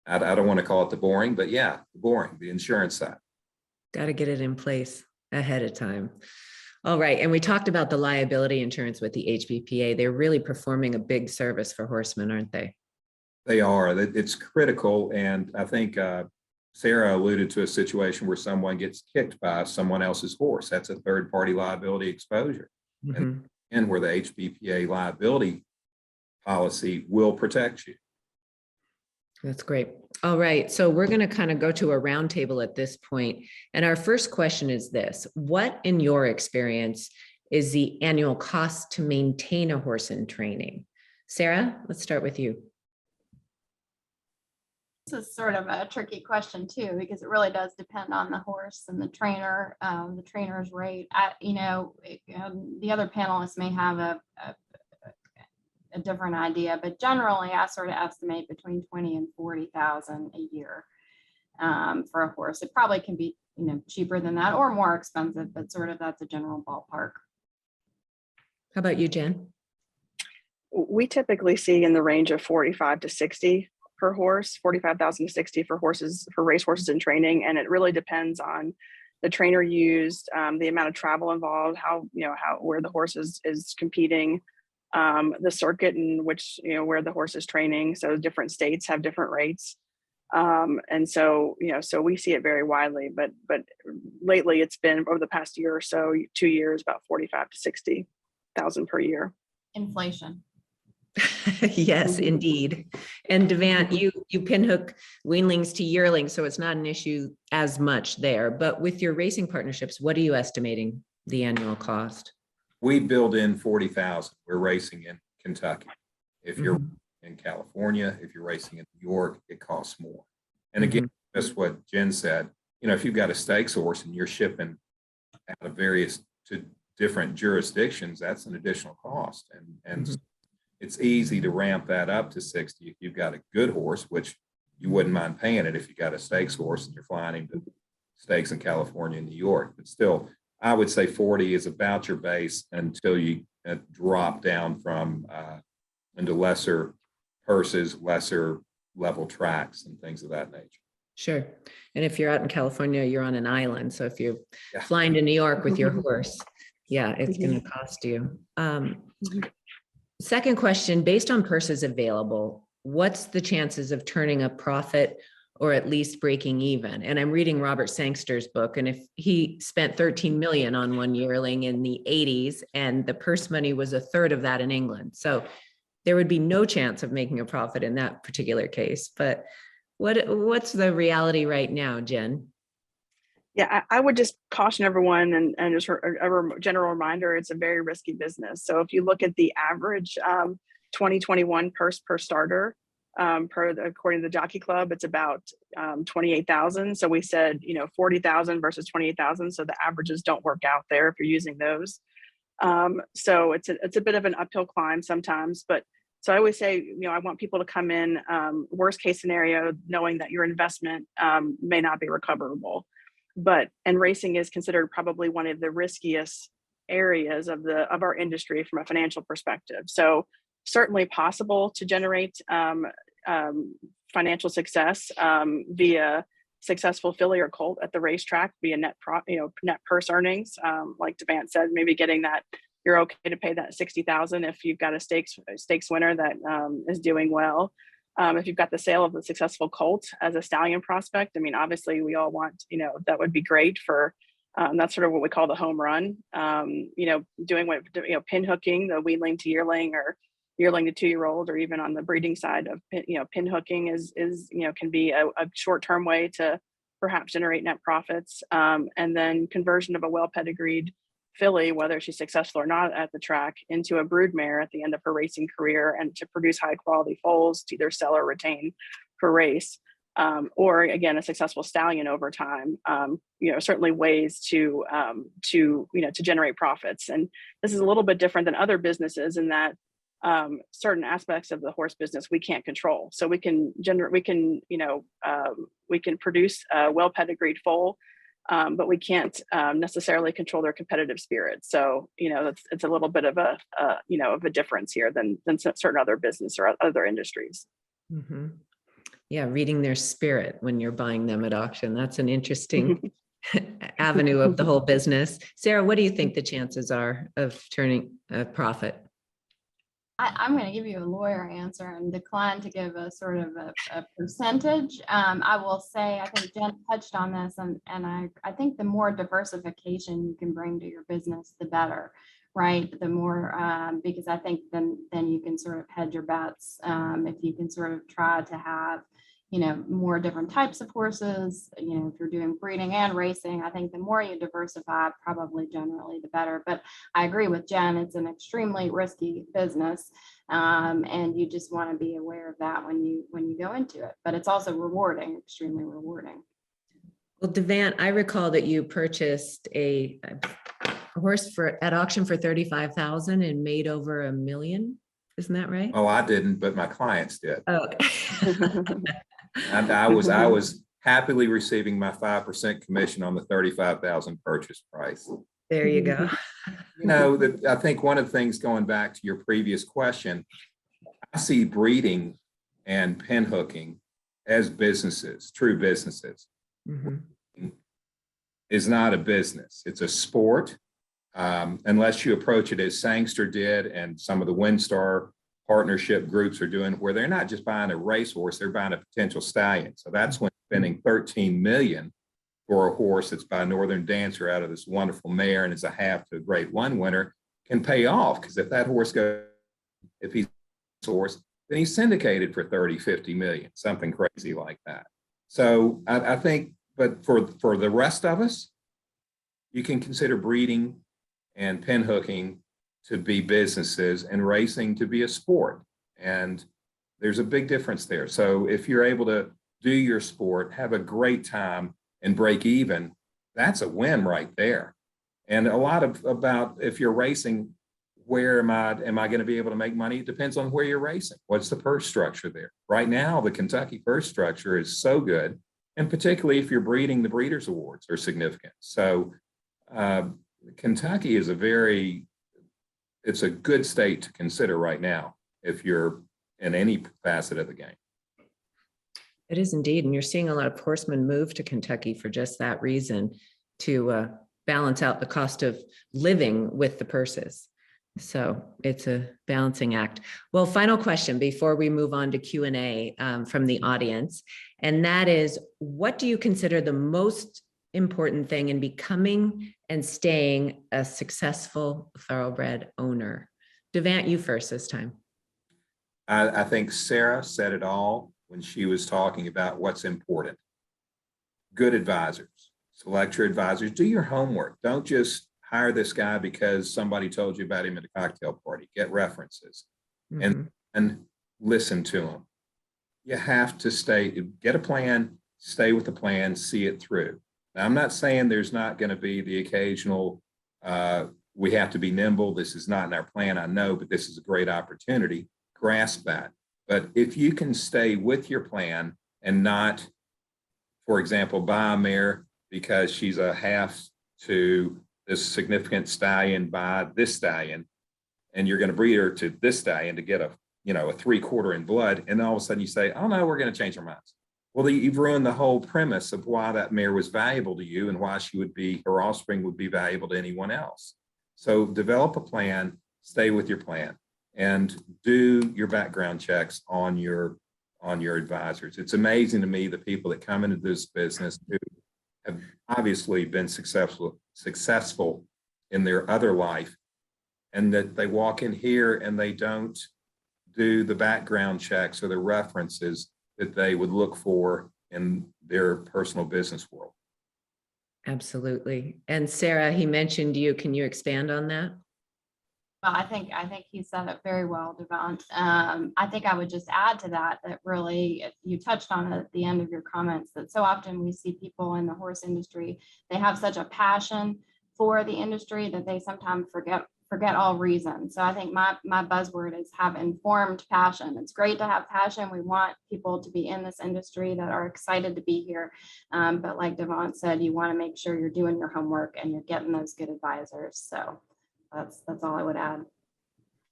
don't want to call it the boring, but yeah, the boring, the insurance side. Got to get it in place ahead of time. All right. And we talked about the liability insurance with the HBPA. They're really performing a big service for horsemen, aren't they? They are. It's critical. And I think Sarah alluded to a situation where someone gets kicked by someone else's horse. That's a third-party liability exposure. Mm-hmm. And where the HBPA liability policy will protect you. That's great. All right. So we're going to kind of go to a roundtable at this point. And our first question is this: what, in your experience, is the annual cost to maintain a horse in training? Sarah, let's start with you. This is sort of a tricky question too, because it really does depend on the horse and the trainer, the trainer's rate. The other panelists may have a different idea, but generally I sort of estimate between 20 and 40,000 a year for a horse. It probably can be, cheaper than that or more expensive, but sort of that's a general ballpark. How about you, Jen? We typically see in the range of 45 to 60 per horse, 45,000 to 60 for race horses in training. And it really depends on the trainer used, the amount of travel involved, where the horse is competing, the circuit in which, where the horse is training. So different states have different rates. And so we see it very widely, but lately it's been over the past year or so, 2 years, about 45 to 60,000 per year. Inflation. Yes, indeed. And Devant, you pinhook weanlings to yearlings, so it's not an issue as much there. But with your racing partnerships, what are you estimating the annual cost? We build in 40,000. We're racing in Kentucky. If you're in California, if you're racing in New York, it costs more. And again, just what Jen said, if you've got a stakes horse and you're shipping out of to different jurisdictions, that's an additional cost. And it's easy to ramp that up to 60 if you've got a good horse, which you wouldn't mind paying it if you got a stakes horse and you're flying him to stakes in California and New York. But still, I would say 40 is about your base until you drop down into lesser purses, lesser level tracks and things of that nature. Sure. And if you're out in California, you're on an island. So if you're flying to New York with your horse, it's going to cost you. Second question, based on purses available, what's the chances of turning a profit or at least breaking even? And I'm reading Robert Sangster's book, and if he spent 13 million on one yearling in the 80s and the purse money was a third of that in England. So there would be no chance of making a profit in that particular case. But what's the reality right now, Jen? Yeah, I would just caution everyone and just a general reminder, it's a very risky business. So if you look at the average 2021 purse per starter, according to the Jockey Club, it's about 28,000. So we said, 40,000 versus 28,000. So the averages don't work out there if you're using those. So it's a bit of an uphill climb sometimes, but so I always say, I want people to come in worst case scenario, knowing that your investment may not be recoverable. And racing is considered probably one of the riskiest areas of our industry from a financial perspective. So certainly possible to generate financial success via successful filly or colt at the racetrack via net purse earnings. Like Devant said, maybe getting that, you're okay to pay that 60,000 if you've got a stakes winner that is doing well. If you've got the sale of the successful colt as a stallion prospect, I mean, obviously we all want, that would be great for, that's sort of what we call the home run, doing what, pin hooking, the weanling to yearling or yearling to 2-year-old, or even on the breeding side of, pin hooking is can be a short-term way to perhaps generate net profits. And then conversion of a well-pedigreed filly, whether she's successful or not at the track, into a broodmare at the end of her racing career, and to produce high quality foals to either sell or retain for race, or again a successful stallion over time. Certainly ways to generate profits. And this is a little bit different than other businesses in that certain aspects of the horse business we can't control. So we can produce a well pedigreed foal, but we can't necessarily control their competitive spirit. So, it's a little bit of a difference here than certain other business or other industries. Mm-hmm. Yeah, reading their spirit when you're buying them at auction. That's an interesting avenue of the whole business. Sarah, what do you think the chances are of turning a profit? I'm going to give you a lawyer answer and decline to give a sort of a percentage. I will say, I think Jen touched on this, and I think the more diversification you can bring to your business, the better, right? The more, because I think then you can sort of hedge your bets. If you can sort of try to have, more different types of horses, if you're doing breeding and racing, I think the more you diversify, probably generally the better. But I agree with Jen, it's an extremely risky business. And you just want to be aware of that when you go into it, but it's also rewarding, extremely rewarding. Well, Devant, I recall that you purchased a horse at auction for $35,000 and made over $1 million. Isn't that right? Oh, I didn't, but my clients did. Oh, And I was happily receiving my 5% commission on the $35,000 purchase price. There you go. I think one of the things, going back to your previous question, I see breeding and pin hooking as businesses, true businesses. Mm-hmm. Is not a business. It's a sport, unless you approach it as Sangster did and some of the WinStar partnership groups are doing, where they're not just buying a racehorse, they're buying a potential stallion. So that's when spending $13 million for a horse that's by Northern Dancer out of this wonderful mare and is a half to a Grade 1 winner can pay off. Because if that horse if he's a horse, then he's syndicated for 30, 50 million, something crazy like that. So I think, but for the rest of us, you can consider breeding and pin hooking to be businesses and racing to be a sport. And there's a big difference there. So if you're able to do your sport, have a great time and break even, that's a win right there. And a lot about if you're racing, where am I going to be able to make money? It depends on where you're racing. What's the purse structure there? Right now, the Kentucky purse structure is so good. And particularly if you're breeding, the Breeders' Awards are significant. So Kentucky is it's a good state to consider right now if you're in any facet of the game. It is indeed. And you're seeing a lot of horsemen move to Kentucky for just that reason, to balance out the cost of living with the purses. So it's a balancing act. Well, final question before we move on to Q&A from the audience. And that is, what do you consider the most important thing in becoming and staying a successful thoroughbred owner? Devant, you first this time. I think Sarah said it all when she was talking about what's important. Good advisors, select your advisors, do your homework. Don't just hire this guy because somebody told you about him at a cocktail party. Get references and listen to them. You have to get a plan, stay with the plan, see it through. Now, I'm not saying there's not going to be the occasional, we have to be nimble. This is not in our plan, I know, but this is a great opportunity. Grasp that. But if you can stay with your plan and not, for example, buy a mare because she's a half to this significant stallion by this stallion, and you're going to breed her to this stallion to get a 3/4 in blood, and all of a sudden you say, oh no, we're going to change our minds. Well, you've ruined the whole premise of why that mare was valuable to you and why her offspring would be valuable to anyone else. So develop a plan, stay with your plan, and do your background checks on your advisors. It's amazing to me the people that come into this business who have obviously been successful in their other life, and that they walk in here and they don't do the background checks or the references that they would look for in their personal business world. Absolutely. And Sarah, he mentioned you. Can you expand on that? Well, I think he said it very well, Devant. I think I would just add to that really, you touched on it at the end of your comments, that so often we see people in the horse industry, they have such a passion for the industry that they sometimes forget forget all reason. So I think my buzzword is have informed passion. It's great to have passion. We want people to be in this industry that are excited to be here. But like Devon said, you want to make sure you're doing your homework and you're getting those good advisors. So that's all I would add.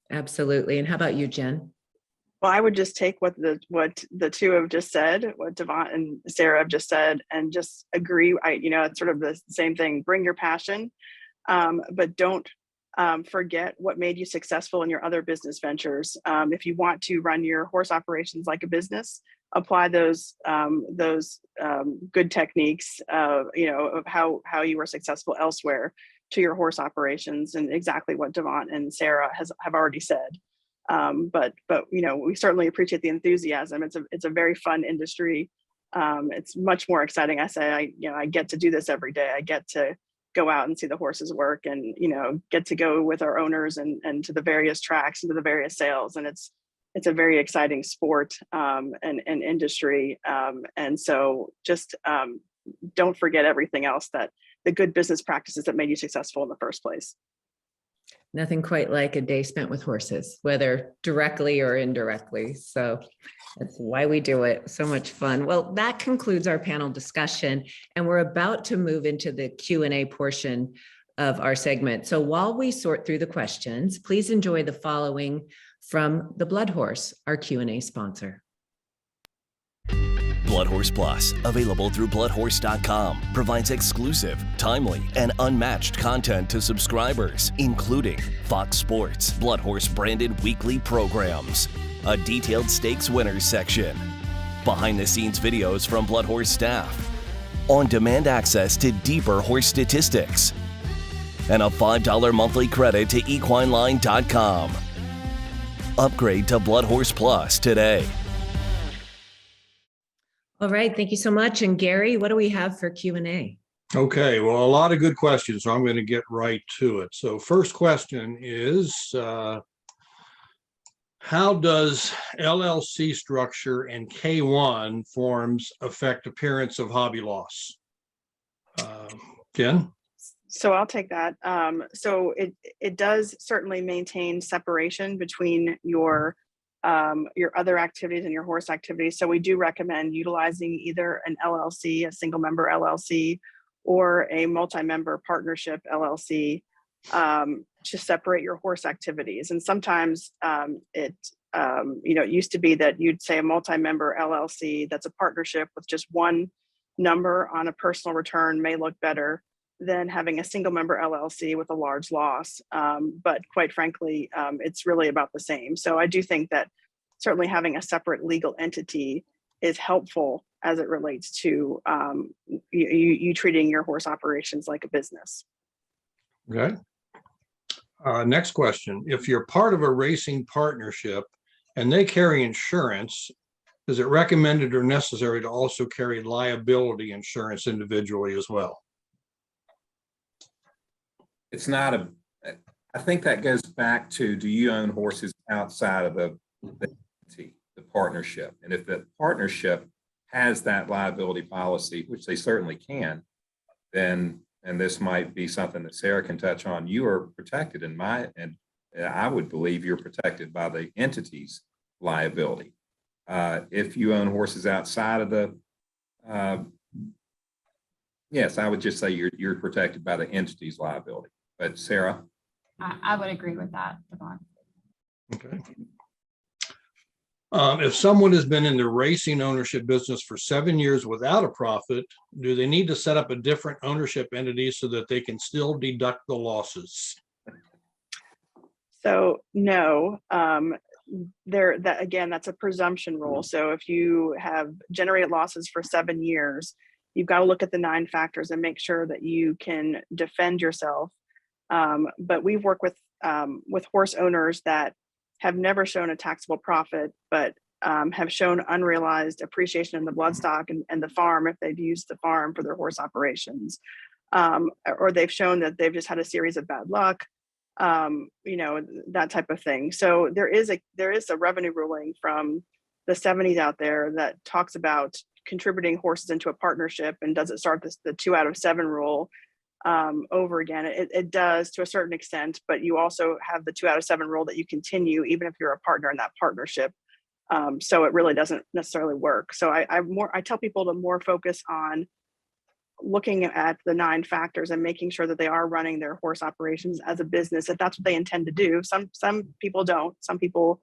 Absolutely. And how about you, Jen? Well, I would just take what the two have just said, what Devon and Sarah have just said, and just agree. It's sort of the same thing. Bring your passion, but don't forget what made you successful in your other business ventures. If you want to run your horse operations like a business, apply those good techniques, of how you were successful elsewhere to your horse operations, and exactly what Devon and Sarah have already said. But we certainly appreciate the enthusiasm. It's a very fun industry. It's much more exciting. I get to do this every day. I get to go out and see the horses work, and get to go with our owners and to the various tracks and to the various sales. And it's a very exciting sport and industry. And so just don't forget everything else, that the good business practices that made you successful in the first place. Nothing quite like a day spent with horses, whether directly or indirectly. So that's why we do it. So much fun. Well, that concludes our panel discussion, and we're about to move into the Q&A portion of our segment. So while we sort through the questions, please enjoy the following from the Blood Horse, our Q&A sponsor. Blood Horse Plus, available through bloodhorse.com, provides exclusive, timely, and unmatched content to subscribers, including Fox Sports, Blood Horse branded weekly programs, a detailed stakes winners section, behind-the-scenes videos from Blood Horse staff, on-demand access to deeper horse statistics, and a $5 monthly credit to equineline.com. Upgrade to Blood Horse Plus today. All right, thank you so much. And Gary, what do we have for Q&A? Okay, well, a lot of good questions, so I'm going to get right to it. So first question is, how does LLC structure and K1 forms affect appearance of hobby loss? Jen? So I'll take that. So it does certainly maintain separation between your other activities and your horse activities. So we do recommend utilizing either an LLC, a single member LLC, or a multi-member partnership LLC to separate your horse activities. And sometimes it used to be that you'd say a multi-member LLC that's a partnership with just one number on a personal return may look better than having a single member LLC with a large loss. But quite frankly, it's really about the same. So I do think that certainly having a separate legal entity is helpful as it relates to you treating your horse operations like a business. Okay. Next question. If you're part of a racing partnership and they carry insurance, is it recommended or necessary to also carry liability insurance individually as well? It's not I think that goes back to, do you own horses outside of the partnership? And if the partnership has that liability policy, which they certainly can, then, and this might be something that Sarah can touch on, you are protected and I would believe you're protected by the entity's liability. If you own horses outside of the, yes, I would just say you're protected by the entity's liability. But Sarah? I would agree with that, Devon. Okay. If someone has been in the racing ownership business for 7 years without a profit, do they need to set up a different ownership entity so that they can still deduct the losses? So no, that's a presumption rule. So if you have generated losses for 7 years, you've got to look at the 9 factors and make sure that you can defend yourself. But we've worked with horse owners that have never shown a taxable profit, but have shown unrealized appreciation in the bloodstock and the farm if they've used the farm for their horse operations, or they've shown that they've just had a series of bad luck, that type of thing. So there is a revenue ruling from the 70s out there that talks about contributing horses into a partnership, and does it start the 2 out of 7 rule. over again. It does to a certain extent, but you also have the 2 out of 7 rule that you continue even if you're a partner in that partnership. So it really doesn't necessarily work. So I tell people to more focus on looking at the 9 factors and making sure that they are running their horse operations as a business if that's what they intend to do. Some people don't. Some people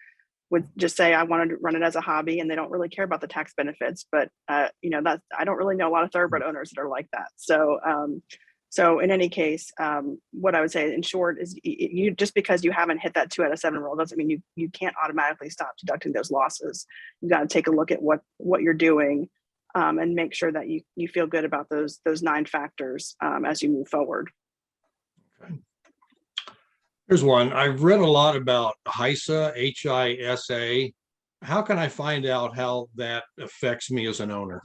would just say I want to run it as a hobby and they don't really care about the tax benefits. But you know, that I don't really know a lot of thoroughbred owners that are like that. So in any case, what I would say in short is you just because you haven't hit that 2 out of 7 rule doesn't mean you can't automatically stop deducting those losses. You got to take a look at what you're doing and make sure that you feel good about those 9 factors as you move forward. Okay. Here's one. I've read a lot about HISA, HISA. How can I find out how that affects me as an owner?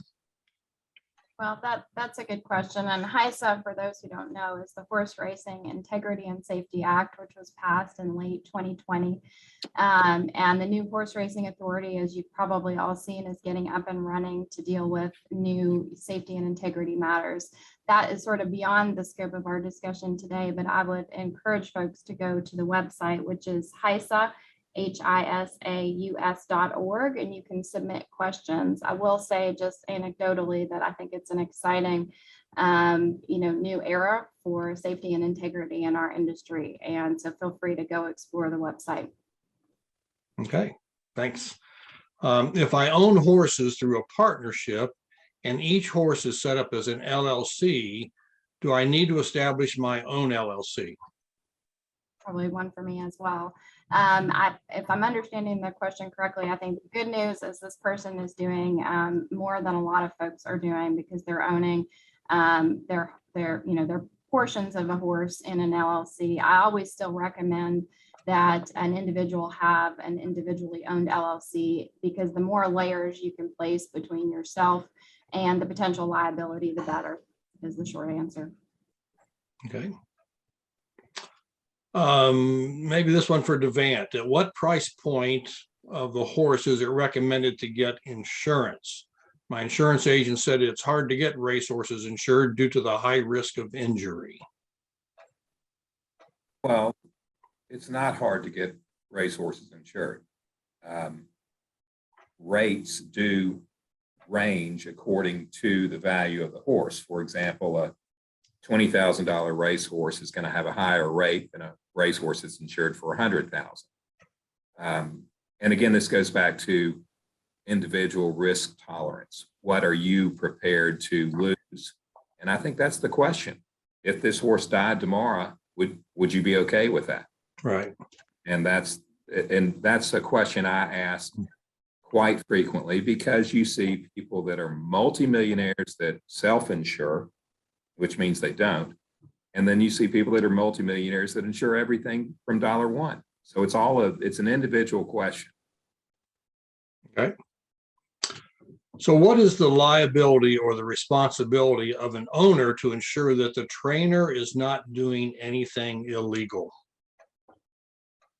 Well, that's a good question. And HISA, for those who don't know, is the Horse Racing Integrity and Safety Act, which was passed in late 2020. And the new Horse Racing Authority, as you've probably all seen, is getting up and running to deal with new safety and integrity matters. That is sort of beyond the scope of our discussion today, but I would encourage folks to go to the website, which is HISA, HISAUS.org, and you can submit questions. I will say just anecdotally that I think it's an exciting new era for safety and integrity in our industry. And so feel free to go explore the website. Okay, thanks. If I own horses through a partnership and each horse is set up as an LLC, do I need to establish my own LLC? Probably one for me as well. If I'm understanding the question correctly, I think the good news is this person is doing more than a lot of folks are doing because they're owning their portions of a horse in an LLC. I always still recommend that an individual have an individually owned LLC because the more layers you can place between yourself and the potential liability, the better, is the short answer. Okay. Maybe this one for Devant. At what price point of the horse is it recommended to get insurance? My insurance agent said it's hard to get racehorses insured due to the high risk of injury. Well, it's not hard to get racehorses insured. Rates do range according to the value of the horse. For example, a $20,000 racehorse is going to have a higher rate than a racehorse that's insured for $100,000. And again, this goes back to individual risk tolerance. What are you prepared to lose? And I think that's the question. If this horse died tomorrow, would you be okay with that? Right. And that's a question I ask quite frequently because you see people that are multimillionaires that self-insure, which means they don't. And then you see people that are multimillionaires that insure everything from $1. So it's an individual question. Okay. So what is the liability or the responsibility of an owner to ensure that the trainer is not doing anything illegal?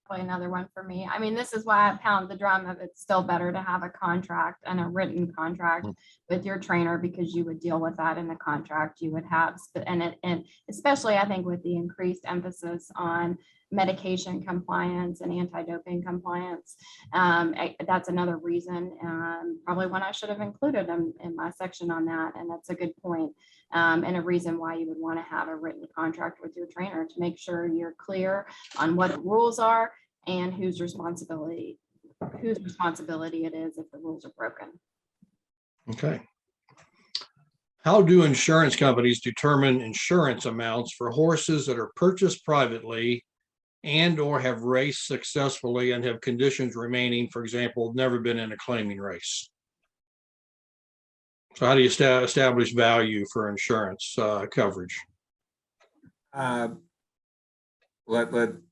Another one for me. I mean, this is why I pound the drum of it's still better to have a contract and a written contract with your trainer because you would deal with that in the contract. You would have, and especially I think with the increased emphasis on medication compliance and anti-doping compliance, that's another reason. Probably one I should have included in my section on that, and that's a good point. And a reason why you would want to have a written contract with your trainer to make sure you're clear on what the rules are and whose responsibility it is if the rules are broken. Okay. How do insurance companies determine insurance amounts for horses that are purchased privately and or have raced successfully and have conditions remaining, for example, never been in a claiming race? So how do you establish value for insurance coverage?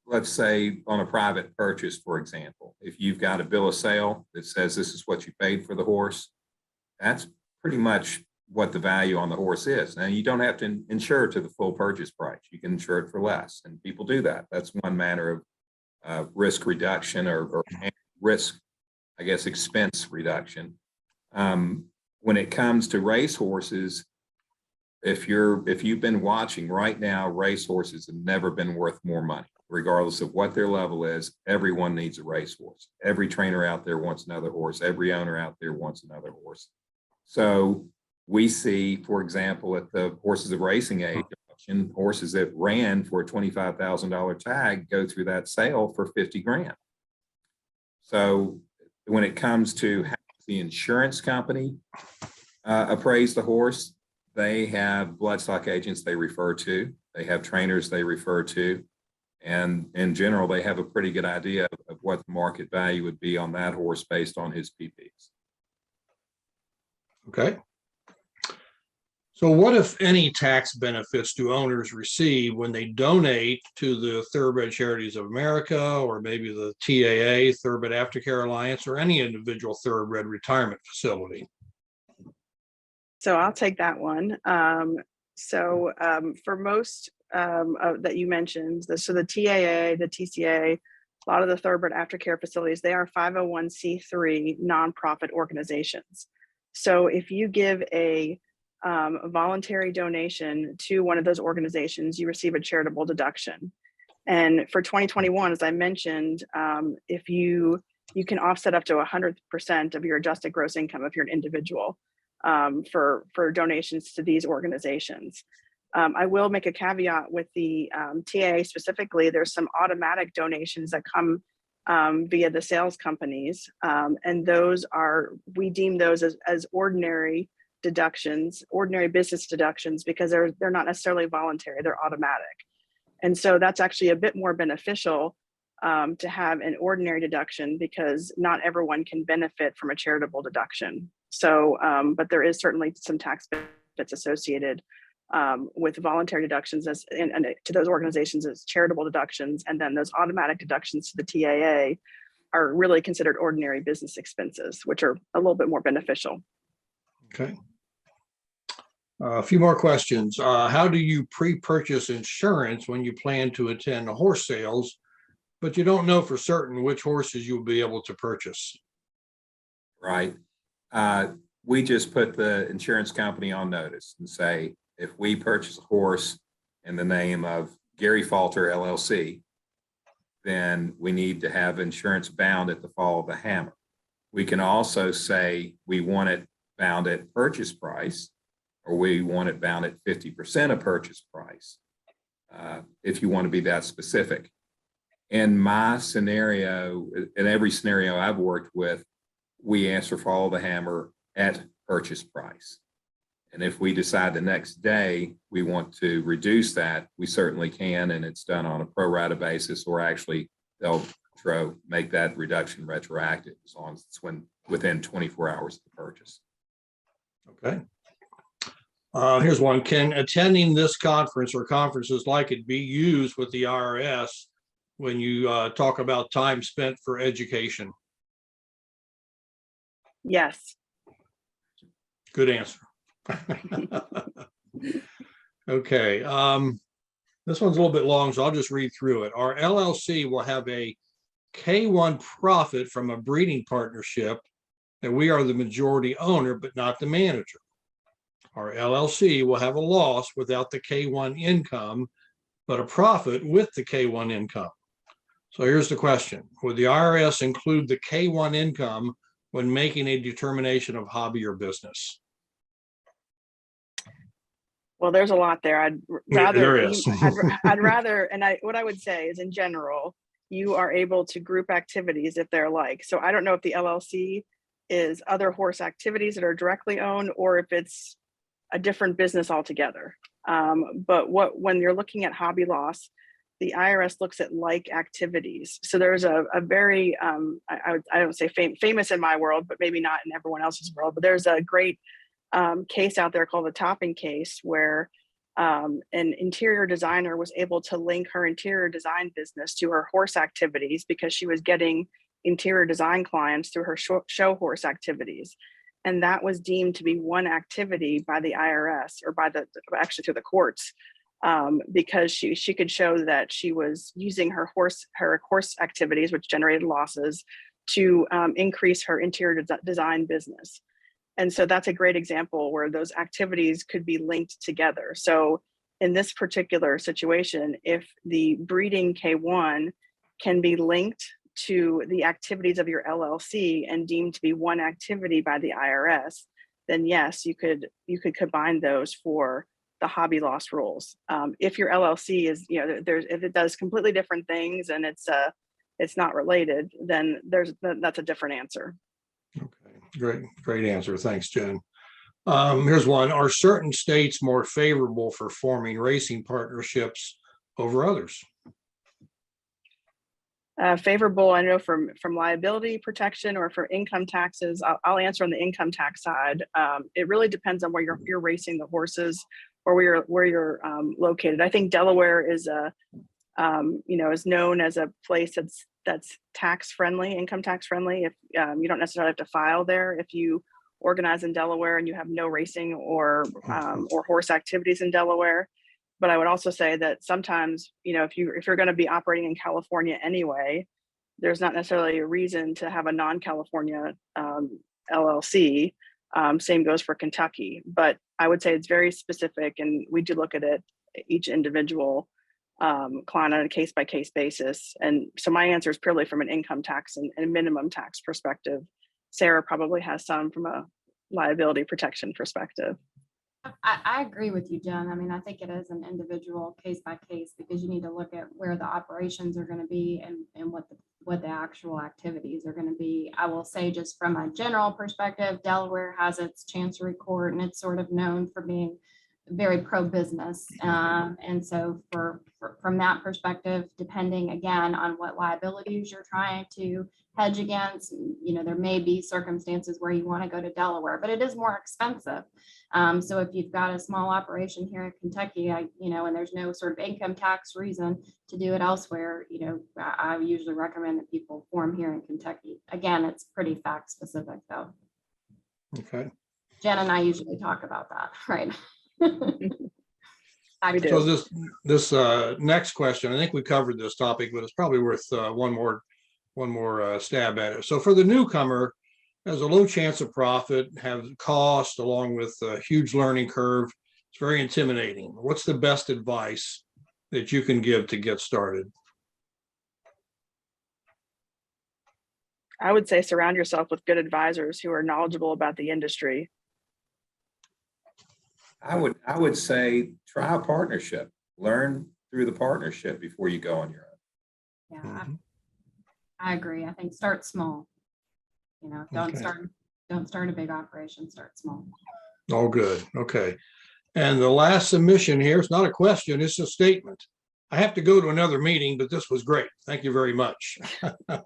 Let's say on a private purchase, for example, if you've got a bill of sale that says this is what you paid for the horse, that's pretty much what the value on the horse is. Now, you don't have to insure to the full purchase price. You can insure it for less, and people do that. That's one manner of risk reduction or risk, I guess, expense reduction. When it comes to race horses, if you've been watching right now, racehorses have never been worth more money, regardless of what their level is. Everyone needs a racehorse. Every trainer out there wants another horse. Every owner out there wants another horse. So we see, for example, at the Horses of Racing Age auction, horses that ran for a $25,000 tag go through that sale for 50 grand. So when it comes to how the insurance company appraise the horse, they have bloodstock agents they refer to. They have trainers they refer to. And in general, they have a pretty good idea of what the market value would be on that horse based on his PPs. Okay. So what, if any, tax benefits do owners receive when they donate to the Thoroughbred Charities of America, or maybe the TAA, Thoroughbred Aftercare Alliance, or any individual thoroughbred retirement facility? So I'll take that one. For most that you mentioned, so the TAA, the TCA, a lot of the thoroughbred aftercare facilities, they are 501c3 nonprofit organizations. So if you give a voluntary donation to one of those organizations, you receive a charitable deduction. And for 2021, as I mentioned, if you can offset up to 100% of your adjusted gross income if you're an individual for donations to these organizations. I will make a caveat with the TAA specifically. There's some automatic donations that come via the sales companies, and we deem those as ordinary deductions, ordinary business deductions, because they're not necessarily voluntary, they're automatic. And so that's actually a bit more beneficial to have an ordinary deduction, because not everyone can benefit from a charitable deduction. So, but there is certainly some tax benefits associated with voluntary deductions and to those organizations as charitable deductions, and then those automatic deductions to the TAA are really considered ordinary business expenses, which are a little bit more beneficial. Okay. A few more questions. How do you pre-purchase insurance when you plan to attend horse sales, but you don't know for certain which horses you'll be able to purchase? Right. We just put the insurance company on notice and say, if we purchase a horse in the name of Gary Falter LLC, then we need to have insurance bound at the fall of the hammer. We can also say we want it bound at purchase price, or we want it bound at 50% of purchase price, if you want to be that specific. In my scenario, in every scenario I've worked with, we answer fall of the hammer at purchase price. And if we decide the next day we want to reduce that, we certainly can, and it's done on a pro rata basis, or actually they'll make that reduction retroactive as long as it's within 24 hours of the purchase. Okay. Here's one. Can attending this conference or conferences like it be used with the IRS when you talk about time spent for education? Yes. Good answer. Okay. This one's a little bit long, so I'll just read through it. Our LLC will have a K1 profit from a breeding partnership that we are the majority owner, but not the manager. Our LLC will have a loss without the K1 income, but a profit with the K1 income. So here's the question. Would the IRS include the K1 income when making a determination of hobby or business? Well, there's a lot there. I'd There is. I'd rather, what I would say is, in general, you are able to group activities if they're like. So I don't know if the LLC is other horse activities that are directly owned, or if it's a different business altogether. But when you're looking at hobby loss, the IRS looks at like activities. So there's a very, I don't say famous in my world, but maybe not in everyone else's world, but there's a great case out there called the Topping case, where an interior designer was able to link her interior design business to her horse activities because she was getting interior design clients through her show horse activities. And that was deemed to be one activity by the IRS, or actually through the courts, because she could show that she was using her horse activities, which generated losses, to increase her interior design business. And so that's a great example where those activities could be linked together. So in this particular situation, if the breeding K1 can be linked to the activities of your LLC and deemed to be one activity by the IRS, then yes, you could combine those for the hobby loss rules. If your LLC is, if it does completely different things and it's not related, then that's a different answer. Okay, great answer. Thanks, Jen. Here's one. Are certain states more favorable for forming racing partnerships over others? Favorable, I know from liability protection or for income taxes. I'll answer on the income tax side. It really depends on where you're racing the horses or where you're located. I think Delaware is is known as a place that's tax friendly, income tax friendly. If you don't necessarily have to file there if you organize in Delaware and you have no racing or horse activities in Delaware. But I would also say that sometimes, if you're going to be operating in California anyway, there's not necessarily a reason to have a non-California LLC. Same goes for Kentucky. But I would say it's very specific, and we do look at it, each individual client on a case-by-case basis. And so my answer is purely from an income tax and minimum tax perspective. Sarah probably has some from a liability protection perspective. I agree with you, Jen. I mean, I think it is an individual case by case because you need to look at where the operations are going to be and what the actual activities are going to be. I will say, just from a general perspective, Delaware has its chancery court and it's sort of known for being very pro-business. And so from that perspective, depending again on what liabilities you're trying to hedge against, there may be circumstances where you want to go to Delaware, but it is more expensive. So if you've got a small operation here in Kentucky, and there's no sort of income tax reason to do it elsewhere, I usually recommend that people form here in Kentucky. Again, it's pretty fact specific though. Okay. Jen and I usually talk about that, right? So this next question, I think we covered this topic, but it's probably worth one more stab at it. So for the newcomer, has a low chance of profit, have cost along with a huge learning curve. It's very intimidating. What's the best advice that you can give to get started? I would say surround yourself with good advisors who are knowledgeable about the industry. I would say try a partnership. Learn through the partnership before you go on your own. Yeah, I agree. I think start small. Don't start a big operation. Start small. All good. Okay. And the last submission here, it's not a question, it's a statement. I have to go to another meeting, but this was great. Thank you very much. All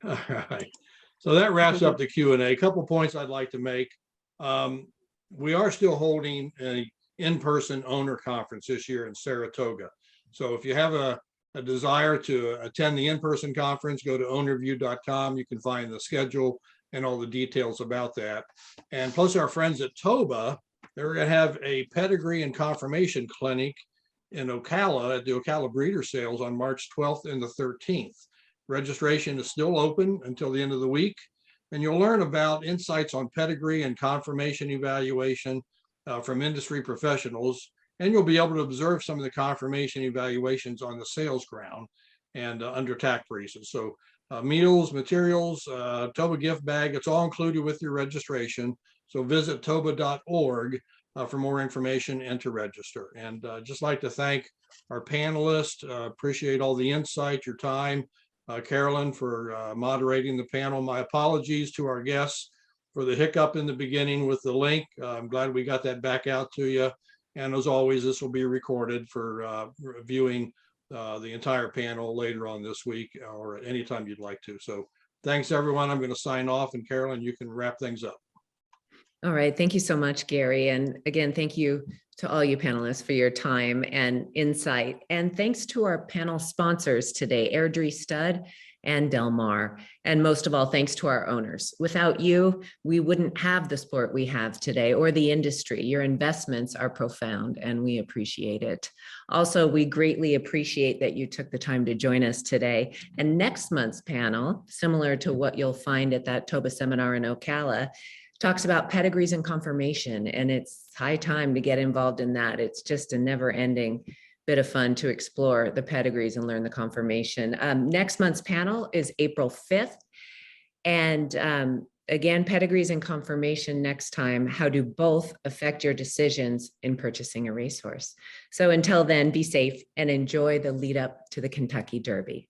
right. So that wraps up the Q&A. A couple points I'd like to make. We are still holding an in-person owner conference this year in Saratoga. So if you have a desire to attend the in-person conference, go to ownerview.com. You can find the schedule and all the details about that. And plus our friends at Toba, they're going to have a pedigree and confirmation clinic in Ocala at the Ocala Breeder Sales on March 12th and the 13th. Registration is still open until the end of the week. And you'll learn about insights on pedigree and confirmation evaluation from industry professionals. And you'll be able to observe some of the confirmation evaluations on the sales ground and under tack breezes. So meals, materials, Toba gift bag, it's all included with your registration. So visit toba.org for more information and to register. And just like to thank our panelists, appreciate all the insight, your time. Carolyn for moderating the panel. My apologies to our guests for the hiccup in the beginning with the link. I'm glad we got that back out to you. And as always, this will be recorded for viewing the entire panel later on this week or at any time you'd like to. So thanks, everyone. I'm going to sign off, and Carolyn, you can wrap things up. All right. Thank you so much, Gary. And again, thank you to all you panelists for your time and insight. And thanks to our panel sponsors today, Airdrie Stud and Del Mar. And most of all, thanks to our owners. Without you, we wouldn't have the sport we have today or the industry. Your investments are profound and we appreciate it. Also, we greatly appreciate that you took the time to join us today. And next month's panel, similar to what you'll find at that Toba seminar in Ocala, talks about pedigrees and conformation, and it's high time to get involved in that. It's just a never-ending bit of fun to explore the pedigrees and learn the conformation. Next month's panel is April 5th. And again, pedigrees and conformation next time. How do both affect your decisions in purchasing a racehorse? So until then, be safe and enjoy the lead up to the Kentucky Derby.